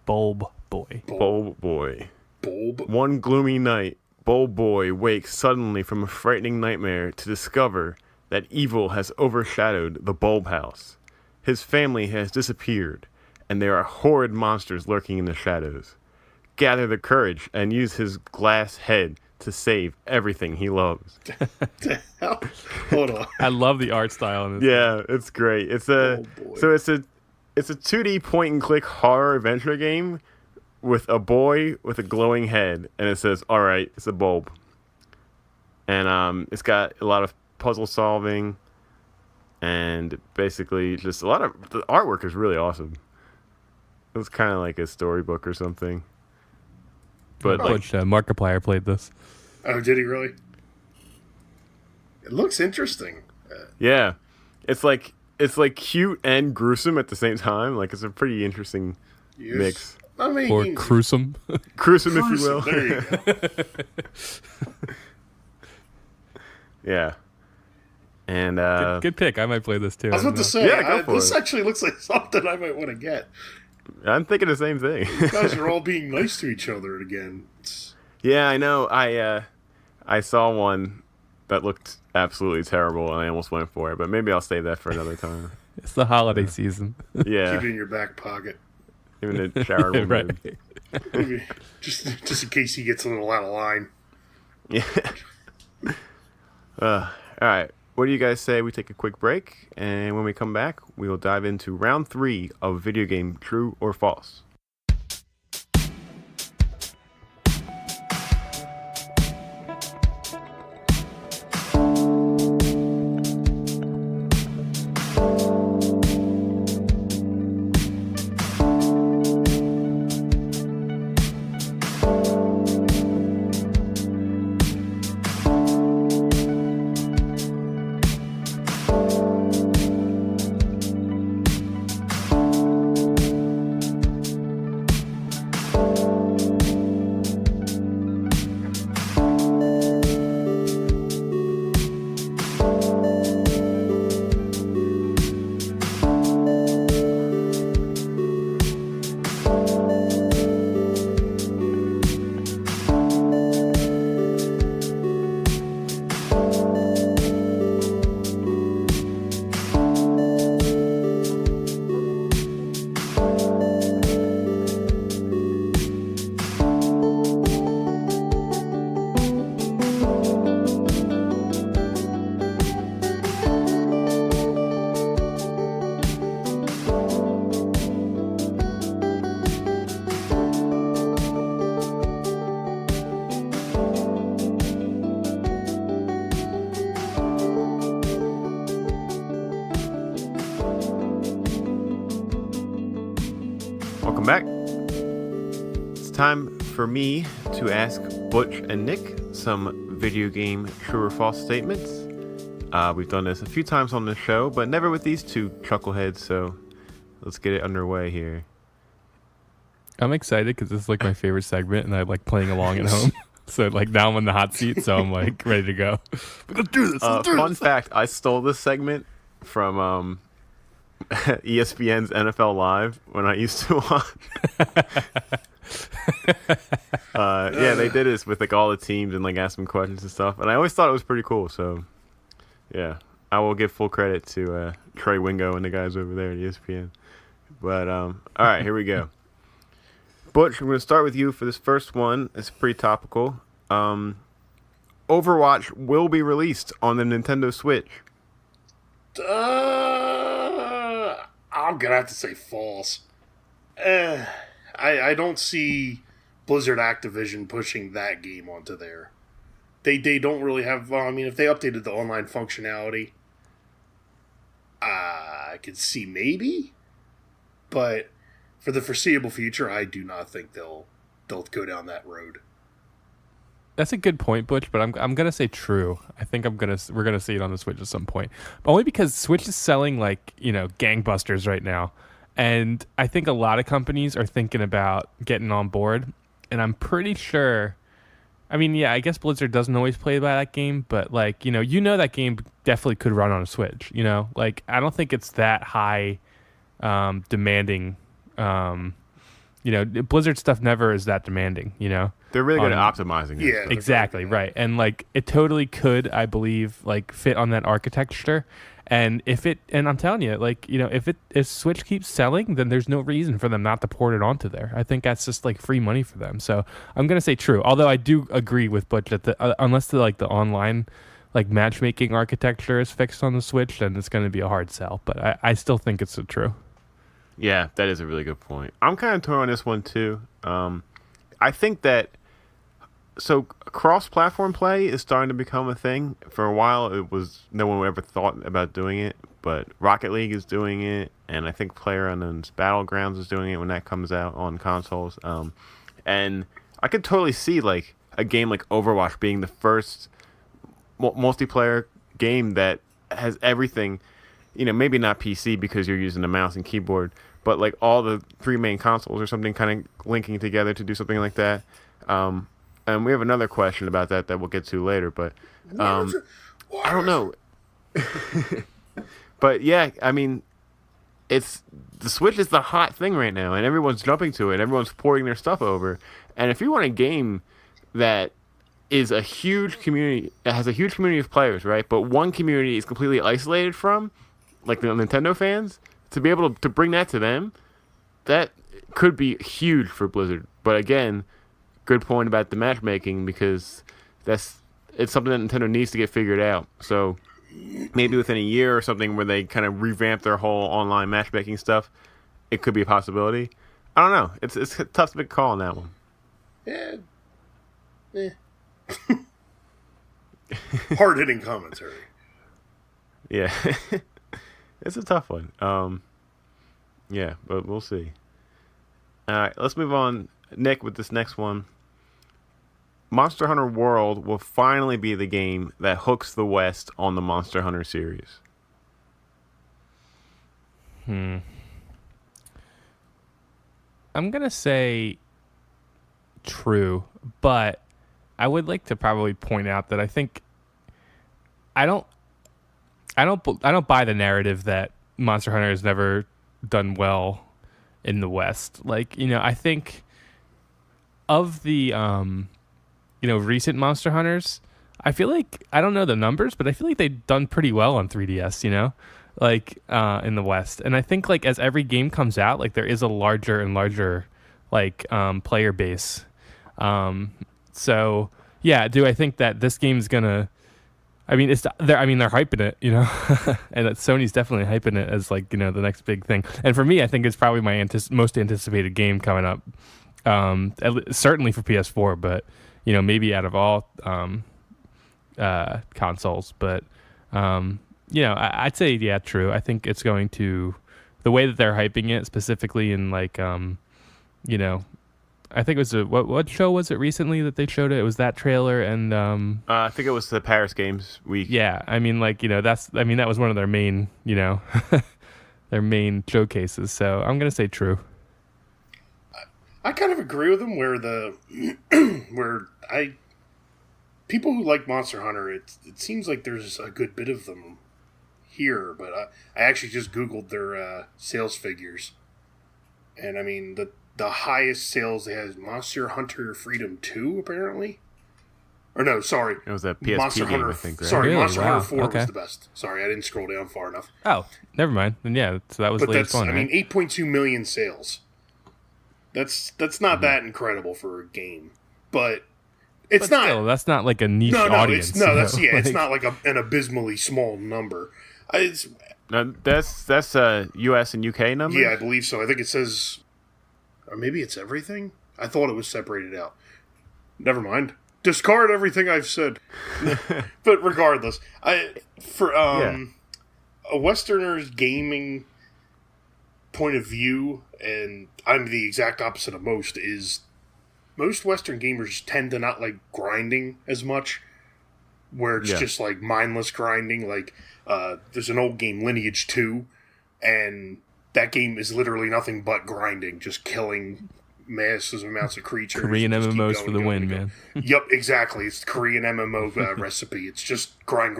Bulb Boy. Bulb Boy. Bulb. One gloomy night, Bulb Boy wakes suddenly from a frightening nightmare to discover that evil has overshadowed the Bulb House. His family has disappeared, and there are horrid monsters lurking in the shadows. Gather the courage and use his glass head to save everything he loves. The hell? Hold on. I love the art style in this. Yeah, it's great. It's a it's a 2D point and click horror adventure game with a boy with a glowing head, and it says, "All right, it's a bulb." And it's got a lot of puzzle solving, and basically just a lot of the artwork is really awesome. It was kind of like a storybook or something. But Markiplier played this. Oh, did he really? It looks interesting. Yeah, it's like cute and gruesome at the same time. Like, it's a pretty interesting mix. I mean, Or gruesome. Gruesome, if you will. There you go. Yeah. And Good pick. I might play this too. I was about to say, Yeah, go for this it. actually looks like something I might want to get. I'm thinking the same thing. You guys are all being nice to each other again. Yeah, I know. I saw one that looked absolutely terrible, and I almost went for it. But maybe I'll save that for another time. It's the holiday season. Yeah, Keep it in your back pocket. even a charitable Right. mood. Maybe just in case he gets a little out of line. Yeah. All right. What do you guys say we take a quick break, and when we come back, we will dive into round 3 of video game True or False. Welcome back. It's time for me to ask Butch and Nick some video game true or false statements. We've done this a few times on the show, but never with these two chuckleheads, so let's get it underway here. I'm excited because this is like my favorite segment, and I like playing along at home. So like now I'm in the hot seat, so I'm like ready to go. Let's do this. Fun fact: I stole this segment from ESPN's NFL Live when I used to watch. Yeah, they did this with like all the teams and like ask them questions and stuff, and I always thought it was pretty cool. So, yeah, I will give full credit to Trey Wingo and the guys over there at ESPN. But all right, here we go. Butch, I'm going to start with you for this first one. It's pretty topical. Overwatch will be released on the Nintendo Switch. I'm gonna have to say false. I don't see Blizzard Activision pushing that game onto there. They don't really have. Well, I mean, if they updated the online functionality, I could see maybe, but for the foreseeable future, I do not think they'll go down that road. That's a good point, Butch, but I'm gonna say true. I think we're gonna see it on the Switch at some point, but only because Switch is selling like gangbusters right now, and I think a lot of companies are thinking about getting on board, and I'm pretty sure I mean, yeah, I guess Blizzard doesn't always play by that game, but like, that game definitely could run on a Switch, Like, I don't think it's that high demanding. Blizzard stuff never is that demanding, They're really good at optimizing it. Yeah, Exactly, right. And like it totally could, I believe, like fit on that architecture. And I'm telling you, like, if Switch keeps selling, then there's no reason for them not to port it onto there. I think that's just like free money for them. So I'm gonna say true. Although I do agree with Butch that unless the online like matchmaking architecture is fixed on the Switch, then it's gonna be a hard sell. But I still think it's true. Yeah, that is a really good point. I'm kind of torn on this one too. I think that cross-platform play is starting to become a thing. For a while, it was no one ever thought about doing it, but Rocket League is doing it, and I think PlayerUnknown's Battlegrounds is doing it when that comes out on consoles. And I could totally see like a game like Overwatch being the first multiplayer game that has everything. Maybe not PC because you're using a mouse and keyboard, but like all the three main consoles or something kind of linking together to do something like that. And we have another question about that we'll get to later, but I don't know. But yeah, I mean, the Switch is the hot thing right now, and everyone's jumping to it. Everyone's porting their stuff over. And if you want a game that is a huge community, it has a huge community of players, right? But one community is completely isolated from, like the Nintendo fans, to be able to bring that to them, that could be huge for Blizzard. But again, good point about the matchmaking, because it's something that Nintendo needs to get figured out. So maybe within a year or something where they kind of revamp their whole online matchmaking stuff, it could be a possibility. I don't know. It's a tough to make a call on that one. Yeah. Hard-hitting commentary. Yeah. It's a tough one. Yeah, but we'll see. All right, let's move on. Nick, with this next one. Monster Hunter World will finally be the game that hooks the West on the Monster Hunter series. I'm going to say true, but I would like to probably point out that I think I don't buy the narrative that Monster Hunter has never done well in the West. Like, I think of the recent Monster Hunters, I feel like, I don't know the numbers, but I feel like they've done pretty well on 3DS, like in the West. And I think like as every game comes out, like there is a larger and larger like player base. So yeah, do I think that this game's gonna? I mean, they're hyping it, and that Sony's definitely hyping it as like the next big thing. And for me, I think it's probably my most anticipated game coming up. Certainly for PS4, but maybe out of all consoles. But I'd say yeah, true. I think it's going to, the way that they're hyping it specifically in like I think it was what show was it recently that they showed it? It was that trailer and I think it was the Paris Games week. Yeah, I mean like that was one of their main their main showcases. So I'm gonna say true. I kind of agree with them people who like Monster Hunter, it seems like there's a good bit of them here, but I actually just Googled their sales figures, and I mean the highest sales they had is Monster Hunter Freedom 2, apparently. Or no, sorry. It was a PSP Monster game, Hunter, I think, right? Sorry, Really? Monster Wow. Hunter 4 Okay. was the best. Sorry, I didn't scroll down far enough. Oh, never mind. Then yeah, so that was the But latest one, I mean, right? 8.2 million sales. That's not that incredible for a game. But it's But not... still, that's not like a niche audience. It's not like an abysmally small number. That's U.S. and U.K. numbers? Yeah, I believe so. I think it says... Or maybe it's everything? I thought it was separated out. Never mind. Discard everything I've said. But regardless, a Westerner's gaming point of view, and I'm the exact opposite of most, is most Western gamers tend to not like grinding as much, where it's just like mindless grinding. Like, there's an old game, Lineage 2, and that game is literally nothing but grinding, just killing massive amounts of creatures. Korean Just keep MMOs going, for the going, win, going. man. Yep, exactly. It's the Korean MMO recipe. It's just grind.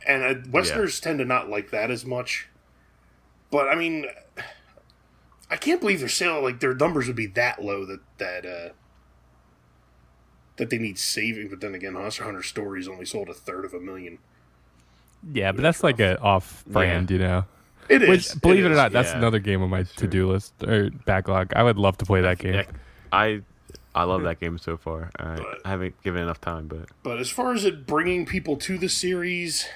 And Westerners tend to not like that as much. But, I mean, I can't believe their numbers would be that low that they need saving. But then again, Monster Hunter Stories only sold 1/3 Yeah, but that's like an off-brand, you know? It is. Which, believe it or not, that's yeah. another game on my to-do list or backlog. I would love to play that game. Yeah, I love that game so far. I haven't given it enough time, But as far as it bringing people to the series,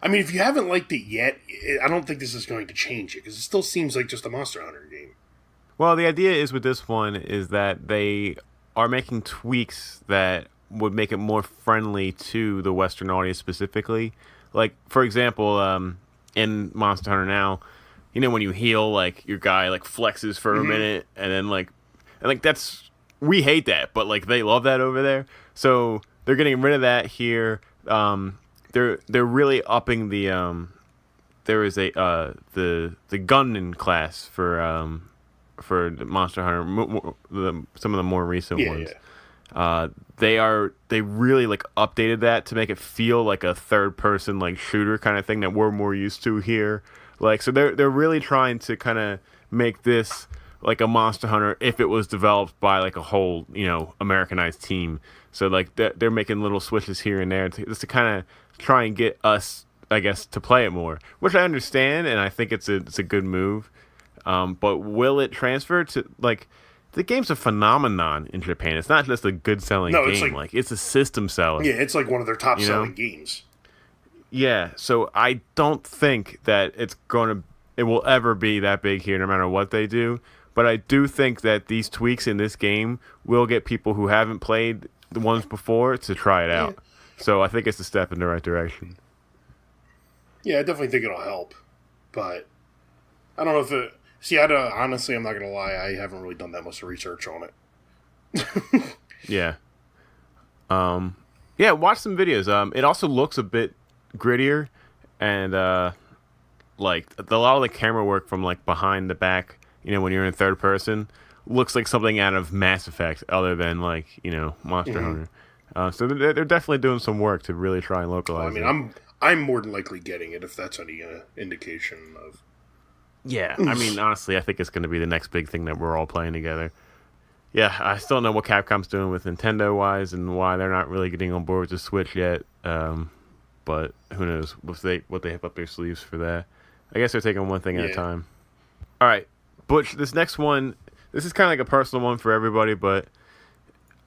I mean, if you haven't liked it yet, I don't think this is going to change it, because it still seems like just a Monster Hunter game. well, the idea is with this one is that they are making tweaks that would make it more friendly to the Western audience specifically. Like, for example, in Monster Hunter now, you know, when you heal, like, your guy, like, flexes for a minute, and then, like, that's, we hate that, but, like, they love that over there. So they're getting rid of that here. They're really upping the, there is a, the Gunman class for the Monster Hunter, some of the more recent ones. Yeah. They really like updated that to make it feel like a third person like shooter kind of thing that we're more used to here. Like, so they're really trying to kind of make this like a Monster Hunter if it was developed by like a whole, you know, Americanized team. So like they're making little switches here and there just to kind of try and get us, I guess, to play it more, which I understand, and I think it's a good move. But will it transfer to, like, the game's a phenomenon in Japan. It's not just a good selling game. Like, it's a system seller. Yeah, it's like one of their top selling games. Yeah, so I don't think that it will ever be that big here, no matter what they do. But I do think that these tweaks in this game will get people who haven't played the ones before to try it out. So I think it's a step in the right direction. Yeah, I definitely think it'll help. But I don't know if it... See, honestly, I'm not going to lie, I haven't really done that much research on it. Yeah. Yeah, watch some videos. It also looks a bit grittier, and like a lot of the camera work from like behind the back, you know, when you're in third person, looks like something out of Mass Effect, other than like, you know, Monster Hunter. So they're definitely doing some work to really try and localize it. I mean, I'm more than likely getting it if that's any indication of. Yeah, I mean, honestly, I think it's going to be the next big thing that we're all playing together. Yeah, I still don't know what Capcom's doing with Nintendo-wise and why they're not really getting on board with the Switch yet. But who knows what they have up their sleeves for that. I guess they're taking one thing at a time. All right, Butch, this next one, this is kind of like a personal one for everybody, but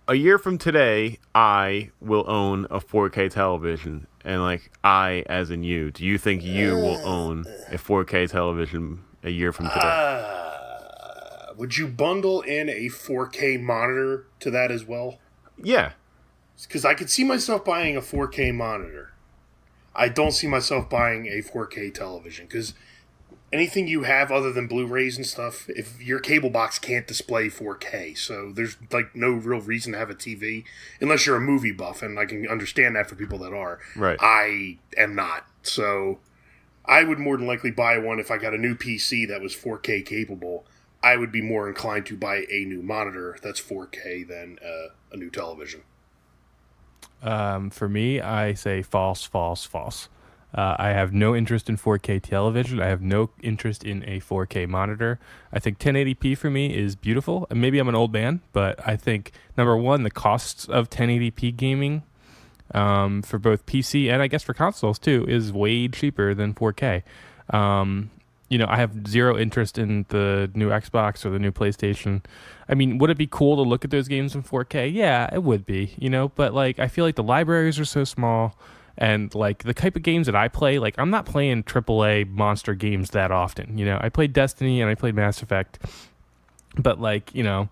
a year from today, I will own a 4K television. And, like, I, as in you, do you think you will own a 4K television a year from today? Would you bundle in a 4K monitor to that as well? Yeah. Because I could see myself buying a 4K monitor. I don't see myself buying a 4K television, because anything you have other than Blu-rays and stuff, if your cable box can't display 4K, so there's like no real reason to have a TV unless you're a movie buff, and I can understand that for people that are. Right. I am not, so I would more than likely buy one if I got a new PC that was 4K capable. I would be more inclined to buy a new monitor that's 4K than a new television. For me, I say false. I have no interest in 4K television. I have no interest in a 4K monitor. I think 1080p for me is beautiful. And maybe I'm an old man, but I think, number one, the costs of 1080p gaming for both PC and I guess for consoles too is way cheaper than 4K. You know, I have zero interest in the new Xbox or the new PlayStation. I mean, would it be cool to look at those games in 4K? Yeah, it would be, you know, but like I feel like the libraries are so small. And, like, the type of games that I play, like, I'm not playing AAA monster games that often, you know? I played Destiny and I played Mass Effect, but, like, the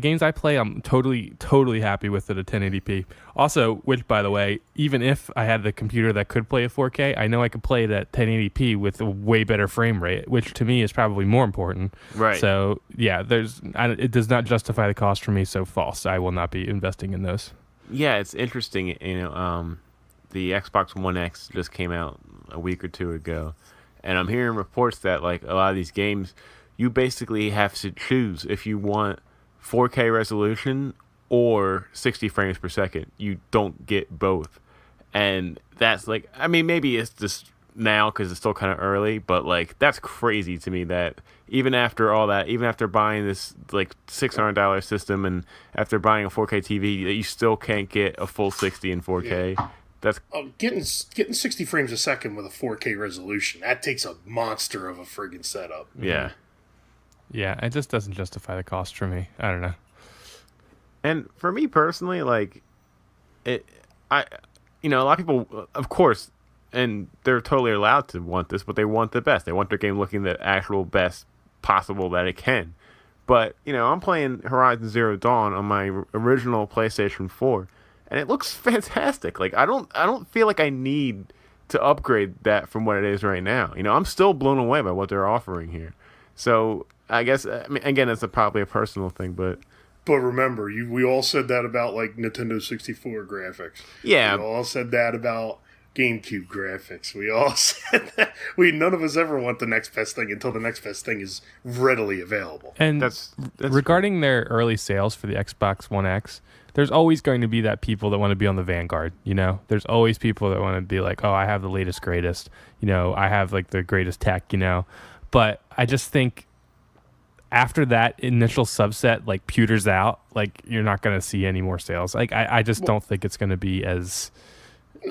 games I play, I'm totally happy with it at 1080p. Also, which, by the way, even if I had the computer that could play at 4K, I know I could play it at 1080p with a way better frame rate, which to me is probably more important. Right. So, yeah, it does not justify the cost for me, so false. I will not be investing in those. Yeah, it's interesting. You know, the Xbox One X just came out a week or two ago, and I'm hearing reports that like a lot of these games, you basically have to choose if you want 4K resolution or 60 frames per second. You don't get both. And that's like, I mean, maybe it's just now because it's still kind of early, but like that's crazy to me that even after all that, even after buying this like $600 system and after buying a 4K TV, that you still can't get a full 60 in 4K. Yeah. That's getting 60 frames a second with a 4K resolution. That takes a monster of a friggin' setup. Yeah. Yeah, it just doesn't justify the cost for me. I don't know. And for me personally, like a lot of people, of course, and they're totally allowed to want this, but they want the best. They want their game looking the actual best possible that it can. But, I'm playing Horizon Zero Dawn on my original PlayStation 4, and it looks fantastic. Like, I don't feel like I need to upgrade that from what it is right now. I'm still blown away by what they're offering here. So, I guess, again, it's probably a personal thing, but... But remember, we all said that about, like, Nintendo 64 graphics. Yeah. We all said that about GameCube graphics. We all said that. None of us ever want the next best thing until the next best thing is readily available. And that's regarding their early sales for the Xbox One X, there's always going to be that people that want to be on the vanguard, There's always people that want to be like, oh, I have the latest, greatest. I have, like, the greatest tech, But I just think... after that initial subset like pewters out, like you're not going to see any more sales. Like I just don't think it's going to be as.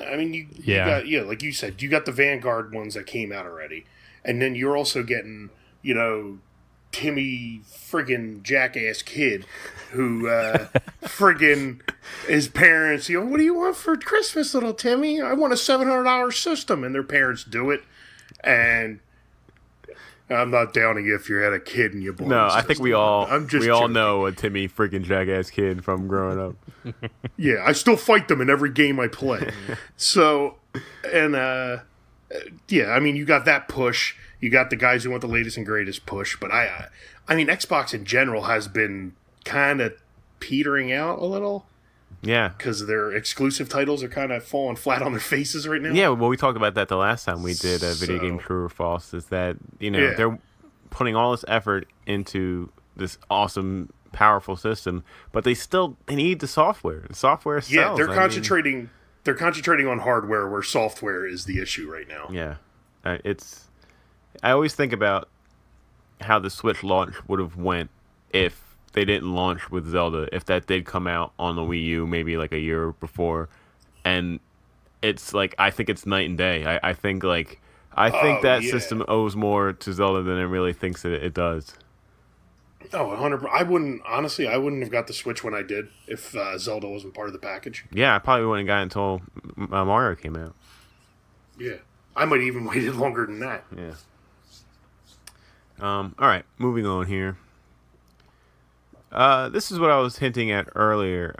I mean, you got, like you said, you got the Vanguard ones that came out already, and then you're also getting, Timmy friggin' jackass kid who friggin' his parents. What do you want for Christmas, little Timmy? I want a $700 system, and their parents do it, and. I'm not downing you if you had a kid and you bought. No, I think we all joking. know a Timmy freaking jackass kid from growing up. Yeah, I still fight them in every game I play. So, and yeah, I mean, you got that push. You got the guys who want the latest and greatest push. But I mean, Xbox in general has been kind of petering out a little. Yeah. Because their exclusive titles are kind of falling flat on their faces right now. Yeah, well, we talked about that the last time we did a video game True or False, is that, they're putting all this effort into this awesome, powerful system, but they need the software. The software sells. Yeah, they're concentrating on hardware where software is the issue right now. Yeah. I always think about how the Switch launch would have went if they didn't launch with Zelda, if that did come out on the Wii U maybe like a year before. And it's like, I think it's night and day. I think that system owes more to Zelda than it really thinks it does. Oh, 100%. I wouldn't have got the Switch when I did if Zelda wasn't part of the package. Yeah, I probably wouldn't have got it until Mario came out. Yeah. I might even waited longer than that. Yeah. All right, moving on here. This is what I was hinting at earlier.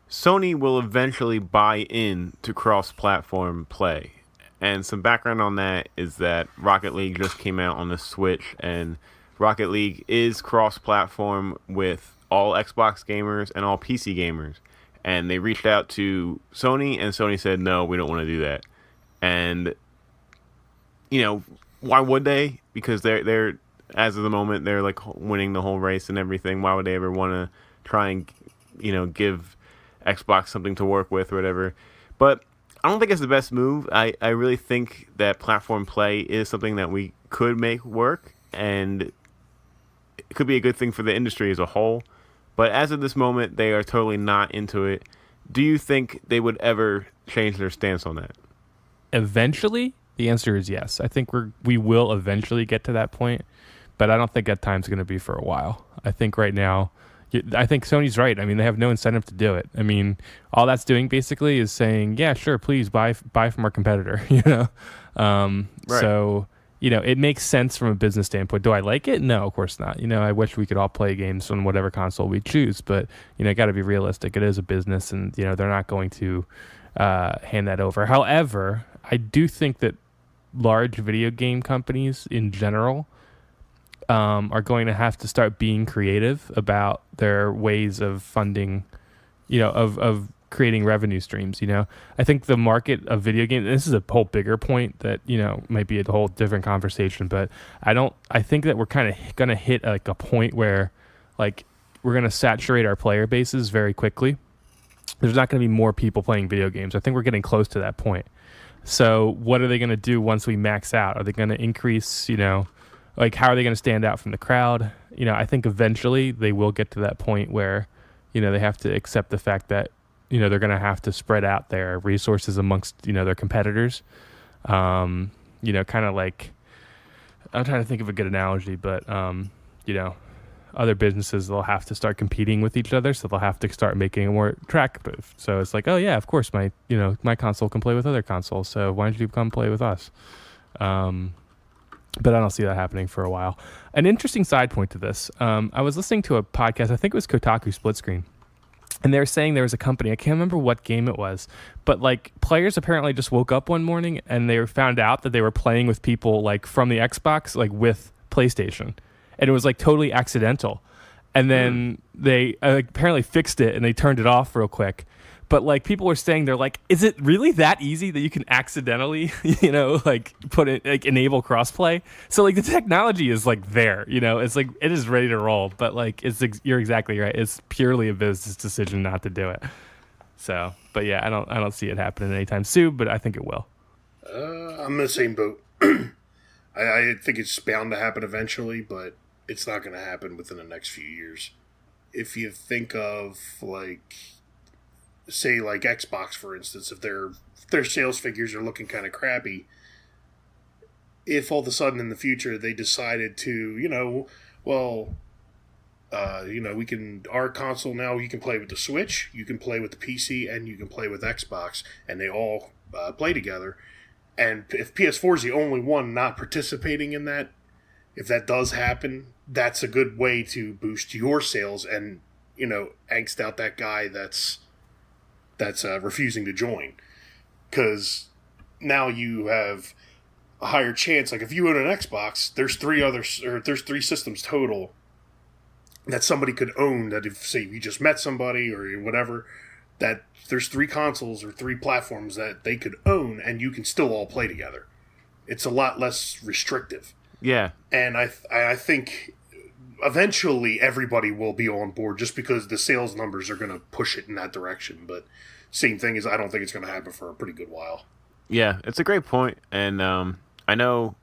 Sony will eventually buy in to cross-platform play. And some background on that is that Rocket League just came out on the Switch, and Rocket League is cross-platform with all Xbox gamers and all PC gamers. And they reached out to Sony, and Sony said, no, we don't want to do that. And, why would they? Because they're as of the moment, they're like winning the whole race and everything. Why would they ever want to try and, give Xbox something to work with or whatever? But I don't think it's the best move. I really think that platform play is something that we could make work, and it could be a good thing for the industry as a whole. But as of this moment, they are totally not into it. Do you think they would ever change their stance on that? Eventually, the answer is yes. I think we will eventually get to that point. But I don't think that time's going to be for a while. I think right now, I think Sony's right. I mean, they have no incentive to do it. I mean, all that's doing basically is saying, yeah, sure, please buy from our competitor, Right. So, it makes sense from a business standpoint. Do I like it? No, of course not. I wish we could all play games on whatever console we choose, but, got to be realistic. It is a business, and, they're not going to hand that over. However, I do think that large video game companies in general are going to have to start being creative about their ways of funding, of creating revenue streams. I think the market of video games, this is a whole bigger point that might be a whole different conversation, but I think that we're kind of gonna hit like a point where like we're gonna saturate our player bases very quickly. There's not gonna be more people playing video games. I think we're getting close to that point. So what are they gonna do once we max out? Are they gonna increase, like how are they gonna stand out from the crowd? I think eventually they will get to that point where they have to accept the fact that they're going to have to spread out their resources amongst their competitors. Kind of like, I'm trying to think of a good analogy, but other businesses, they'll have to start competing with each other, so they'll have to start making it more attractive. So it's like, oh yeah, of course my console can play with other consoles, so why don't you come play with us? But I don't see that happening for a while. An interesting side point to this, I was listening to a podcast, I think it was Kotaku Split Screen, and they were saying there was a company, I can't remember what game it was, but like players apparently just woke up one morning and they found out that they were playing with people like from the Xbox, like with PlayStation, and it was like totally accidental. And then they apparently fixed it and they turned it off real quick. But like people were saying, they're like, is it really that easy that you can accidentally, like put it, like enable crossplay? So like the technology is like there, it's like it is ready to roll. But like you're exactly right. It's purely a business decision not to do it. So, but yeah, I don't see it happening anytime soon. But I think it will. I'm in the same boat. I think it's bound to happen eventually, but it's not going to happen within the next few years. If you think of like, say like Xbox, for instance, if their sales figures are looking kind of crappy, if all of a sudden in the future they decided to, we can, our console now, you can play with the Switch, you can play with the PC, and you can play with Xbox, and they all play together. And if PS4 is the only one not participating in that, if that does happen, that's a good way to boost your sales and, angst out that guy that's refusing to join, because now you have a higher chance. Like if you own an Xbox, there's three systems total that somebody could own. That if say you just met somebody or whatever, that there's 3 consoles or 3 platforms that they could own, and you can still all play together. It's a lot less restrictive. Yeah, and I think eventually everybody will be on board just because the sales numbers are going to push it in that direction. But same thing is, I don't think it's going to happen for a pretty good while. Yeah, it's a great point. And I know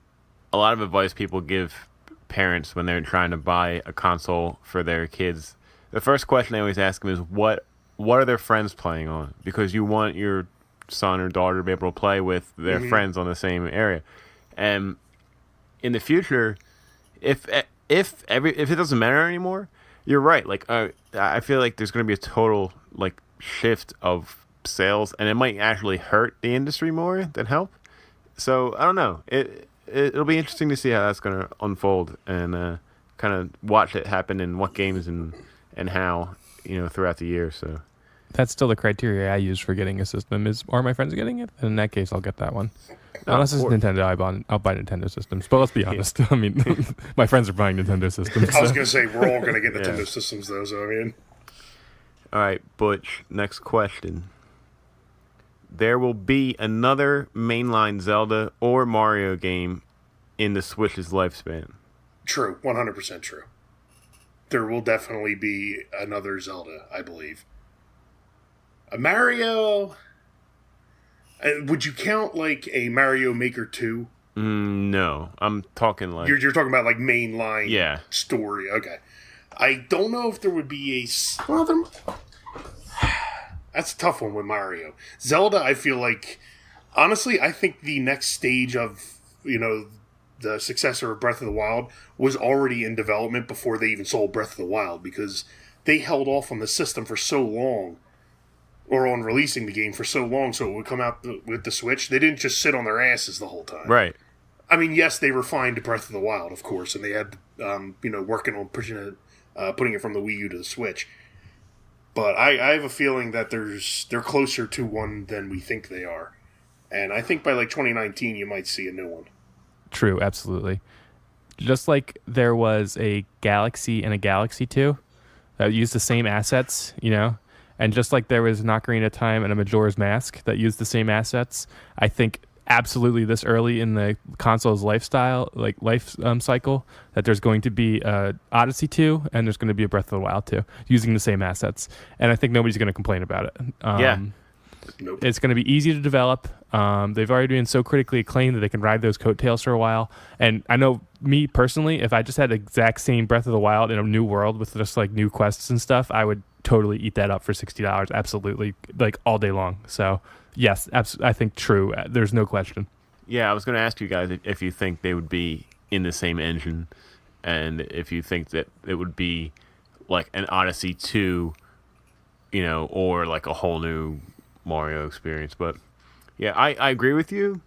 a lot of advice people give parents when they're trying to buy a console for their kids. The first question they always ask them is, what are their friends playing on? Because you want your son or daughter to be able to play with their friends on the same area. And in the future, if it doesn't matter anymore, you're right. Like I feel like there's going to be a total like shift of sales, and it might actually hurt the industry more than help. So I don't know. It'll be interesting to see how that's going to unfold, and kind of watch it happen in what games and how throughout the year. So that's still the criteria I use for getting a system. Are my friends getting it? And in that case, I'll get that one. Unless it's Nintendo, I'll buy Nintendo systems. But let's be honest. I mean, my friends are buying Nintendo systems. I was going to say, we're all going to get Nintendo systems, though. So, I mean. All right, Butch, next question. There will be another mainline Zelda or Mario game in the Switch's lifespan. True. 100% true. There will definitely be another Zelda, I believe. A Mario... would you count, like, a Mario Maker 2? No. I'm talking like... You're talking about, like, mainline story. Okay. I don't know if there would be a... Well, that's a tough one with Mario. Zelda, I feel like... Honestly, I think the next stage of, the successor of Breath of the Wild was already in development before they even sold Breath of the Wild, because they held off on the system for so long, or on releasing the game for so long, so it would come out with the Switch. They didn't just sit on their asses the whole time. Right. I mean, yes, they refined Breath of the Wild, of course, and they had, working on pushing it, putting it from the Wii U to the Switch. But I have a feeling that they're closer to one than we think they are. And I think by, 2019, you might see a new one. True, absolutely. Just like there was a Galaxy and a Galaxy 2 that used the same assets, And just like there was an Ocarina of Time and a Majora's Mask that used the same assets, I think absolutely this early in the console's life cycle that there's going to be Odyssey 2 and there's going to be a Breath of the Wild 2 using the same assets. And I think nobody's going to complain about it. Nope. It's going to be easy to develop. They've already been so critically acclaimed that they can ride those coattails for a while. And I know me personally, if I just had the exact same Breath of the Wild in a new world with just like new quests and stuff, I would totally eat that up for $60. Absolutely. Like all day long. So yes, I think true. There's no question. Yeah, I was going to ask you guys if you think they would be in the same engine and if you think that it would be like an Odyssey 2, or like a whole new Mario experience. But yeah, I agree with you.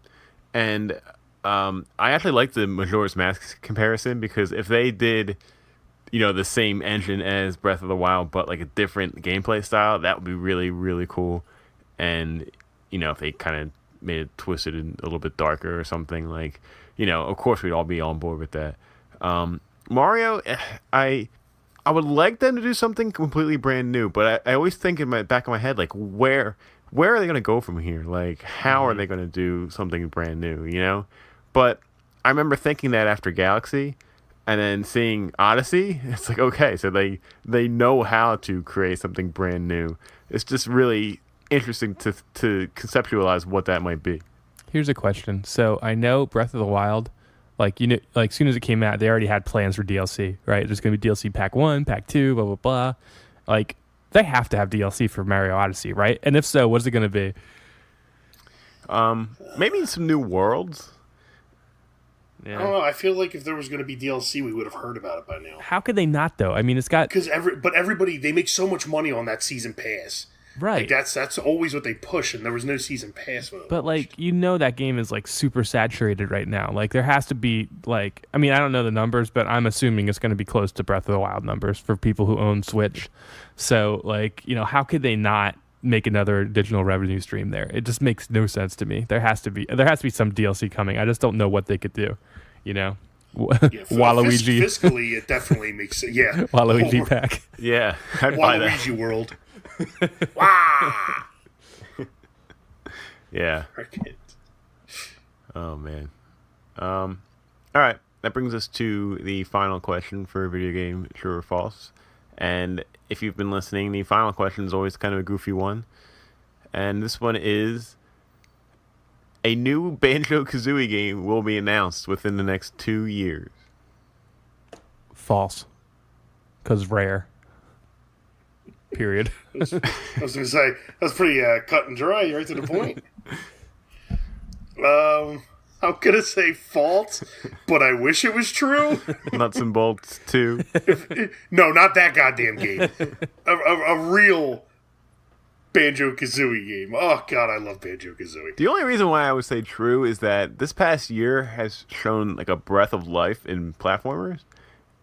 And I actually like the Majora's Mask comparison because if they did, the same engine as Breath of the Wild, but like a different gameplay style, that would be really, really cool. And, if they kind of made it twisted and a little bit darker or something, like, of course we'd all be on board with that. Mario, I would like them to do something completely brand new, but I always think in my back of my head, like, where are they going to go from here? Like, how are they going to do something brand new, But I remember thinking that after Galaxy and then seeing Odyssey, it's like, okay, so they know how to create something brand new. It's just really interesting to conceptualize what that might be. Here's a question. So I know Breath of the Wild, like as soon as it came out, they already had plans for DLC, right? There's going to be DLC Pack 1, Pack 2, blah, blah, blah. Like, they have to have DLC for Mario Odyssey, right? And if so, what's it going to be? Maybe some new worlds. Yeah. I don't know. I feel like if there was going to be DLC, we would have heard about it by now. How could they not, though? I mean, it's got... Because everybody, they make so much money on that season pass. Right. Like that's always what they push, and there was no season pass. But, like, that game is, like, super saturated right now. Like, there has to be, like... I mean, I don't know the numbers, but I'm assuming it's going to be close to Breath of the Wild numbers for people who own Switch. So, like, how could they not make another additional revenue stream there? It just makes no sense to me. There has to be some DLC coming. I just don't know what they could do, Yeah, Waluigi. Fiscally, it definitely makes sense. Yeah. Waluigi pack. Yeah, I'd buy that. Waluigi World. Wow. Yeah. Oh, man. All right. That brings us to the final question for video game true or false. And if you've been listening, the final question is always kind of a goofy one. And this one is: a new Banjo-Kazooie game will be announced within the next 2 years. False. Because rare. Period. I was going to say, that's pretty cut and dry, right to the point. I'm going to say false, but I wish it was true. Nuts and Bolts 2. No, not that goddamn game. A real Banjo-Kazooie game. Oh, God, I love Banjo-Kazooie. The only reason why I would say true is that this past year has shown like a breath of life in platformers.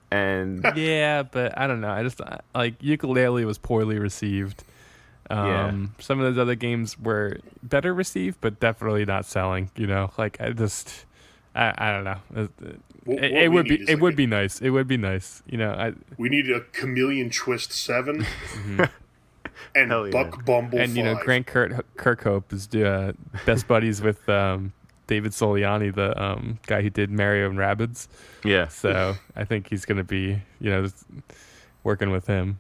And yeah, but I don't know. I just like Ukulele was poorly received. Some of those other games were better received, but definitely not selling. Like I don't know. It would be nice. It would be nice. We need a Chameleon Twist 7 and Buck Bumble 5. And Grant Kirkhope is best buddies with David Soliani, the guy who did Mario and Rabbids. Yeah. So I think he's going to be, working with him.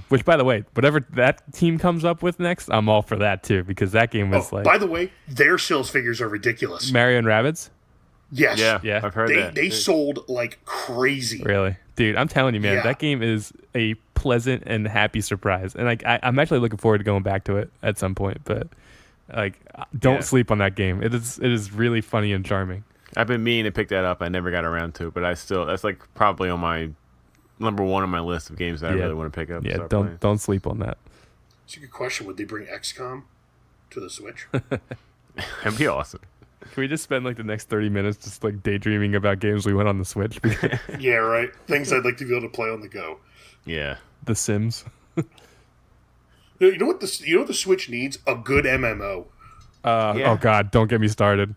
Which, by the way, whatever that team comes up with next, I'm all for that too, because that game was by the way, their sales figures are ridiculous. Mario and Rabbids? Yes. Yeah. I've heard that. They sold like crazy. Really? Dude, I'm telling you, man, that game is a pleasant and happy surprise. And I'm actually looking forward to going back to it at some point, but don't sleep on that game. It is really funny and charming. I've been meaning to pick that up. I never got around to it, but that's like probably on my number one on my list of games that I really want to pick up. Yeah, don't sleep on that. It's a good question. Would they bring XCOM to the Switch? That'd be awesome. Can we just spend like the next 30 minutes just like daydreaming about games we went on the Switch? Yeah, right. Things I'd like to be able to play on the go. Yeah. The Sims. You know what the Switch needs? A good MMO. Oh God, don't get me started.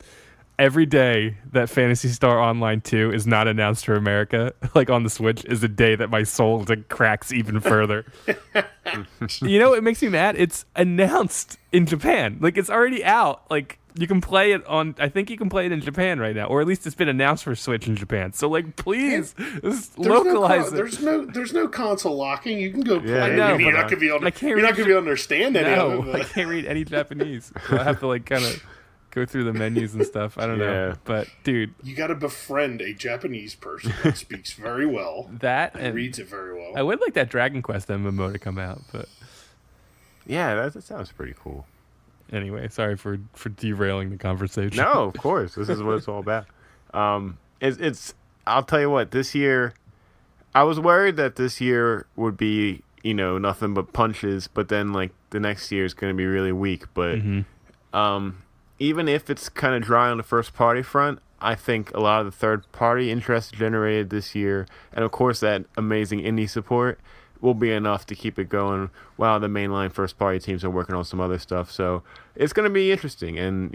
every day that Phantasy Star Online 2 is not announced for America, like on the Switch, is a day that my soul like cracks even further. You know what makes me mad? It's announced in Japan. Like, it's already out. Like, you can play it on, I think you can play it in Japan right now, or at least it's been announced for Switch in Japan. So, like, please, just localize it. There's no console locking. You can go play. I You're know, not going to be able to. You're not going to be able to understand any of it. No, I can't read any Japanese. So I have to, like, kind of go through the menus and stuff. I don't know. But, dude. You got to befriend a Japanese person that speaks very well. That and reads it very well. I would like that Dragon Quest MMO to come out, but. Yeah, that sounds pretty cool. Anyway, sorry for derailing the conversation. No, of course. This is what it's all about. It's I'll tell you what, this year, I was worried that this year would be, nothing but punches, but then, like, the next year is going to be really weak. But even if it's kind of dry on the first-party front, I think a lot of the third-party interest generated this year, and, of course, that amazing indie support will be enough to keep it going while the mainline first-party teams are working on some other stuff. So it's going to be interesting, and,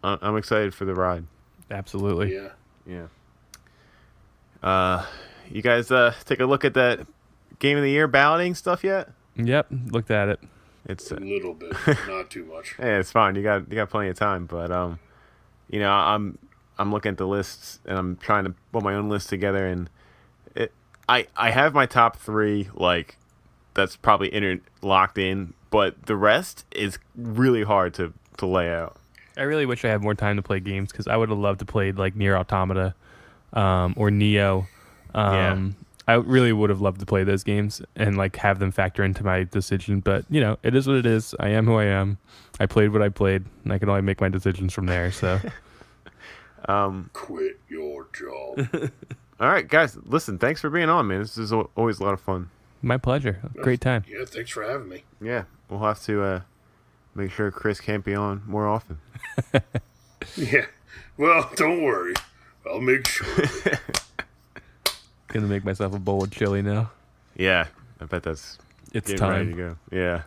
I'm excited for the ride. Absolutely. Yeah. You guys take a look at that Game of the Year balloting stuff yet? Yep, looked at it. It's A little bit, not too much. yeah, it's fine. You got plenty of time, but I'm looking at the lists and I'm trying to put my own list together, and I have my top 3, like, that's probably locked in, but the rest is really hard to lay out. I really wish I had more time to play games, because I would have loved to play like Nier Automata or Neo. I really would have loved to play those games and like have them factor into my decision, but it is what it is. I am who I am. I played what I played, and I can only make my decisions from there. So, Quit your job. All right, guys, listen, thanks for being on, man. This is always a lot of fun. my pleasure. Great time. Yeah, thanks for having me. Yeah, we'll have to make sure Chris can't be on more often. Yeah. Well, don't worry. I'll make sure. Gonna make myself a bowl of chili now. Yeah, I bet It's getting time. ready to go. Yeah.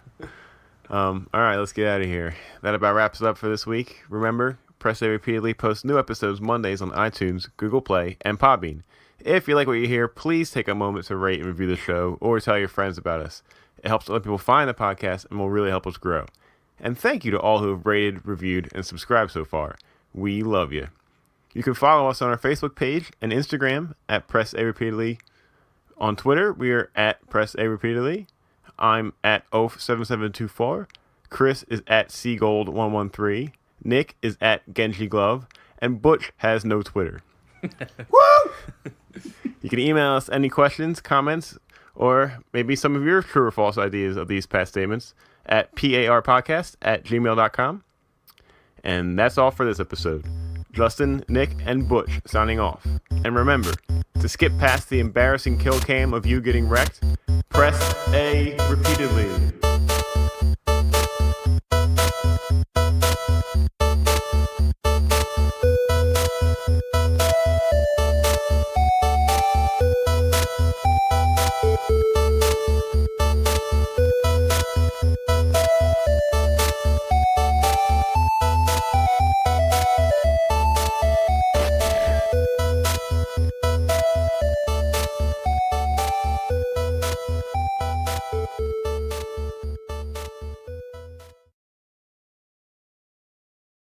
All right, let's get out of here. That about wraps it up for this week. Remember, Press A repeatedly posts new episodes Mondays on iTunes, Google Play, and Podbean. If you like what you hear, please take a moment to rate and review the show or tell your friends about us. It helps other people find the podcast and will really help us grow. And thank you to all who have rated, reviewed, and subscribed so far. We love you. You can follow us on our Facebook page and Instagram at Press A Repeatedly. On Twitter, we are at Press A Repeatedly. I'm at Oaf7724. Chris is at Seagold113. Nick is at Genji Glove. And Butch has no Twitter. Woo! You can email us any questions, comments, or maybe some of your true or false ideas of these past statements at parpodcast@gmail.com. And that's all for this episode. Justin, Nick, and Butch signing off. And remember, to skip past the embarrassing kill cam of you getting wrecked, press A repeatedly.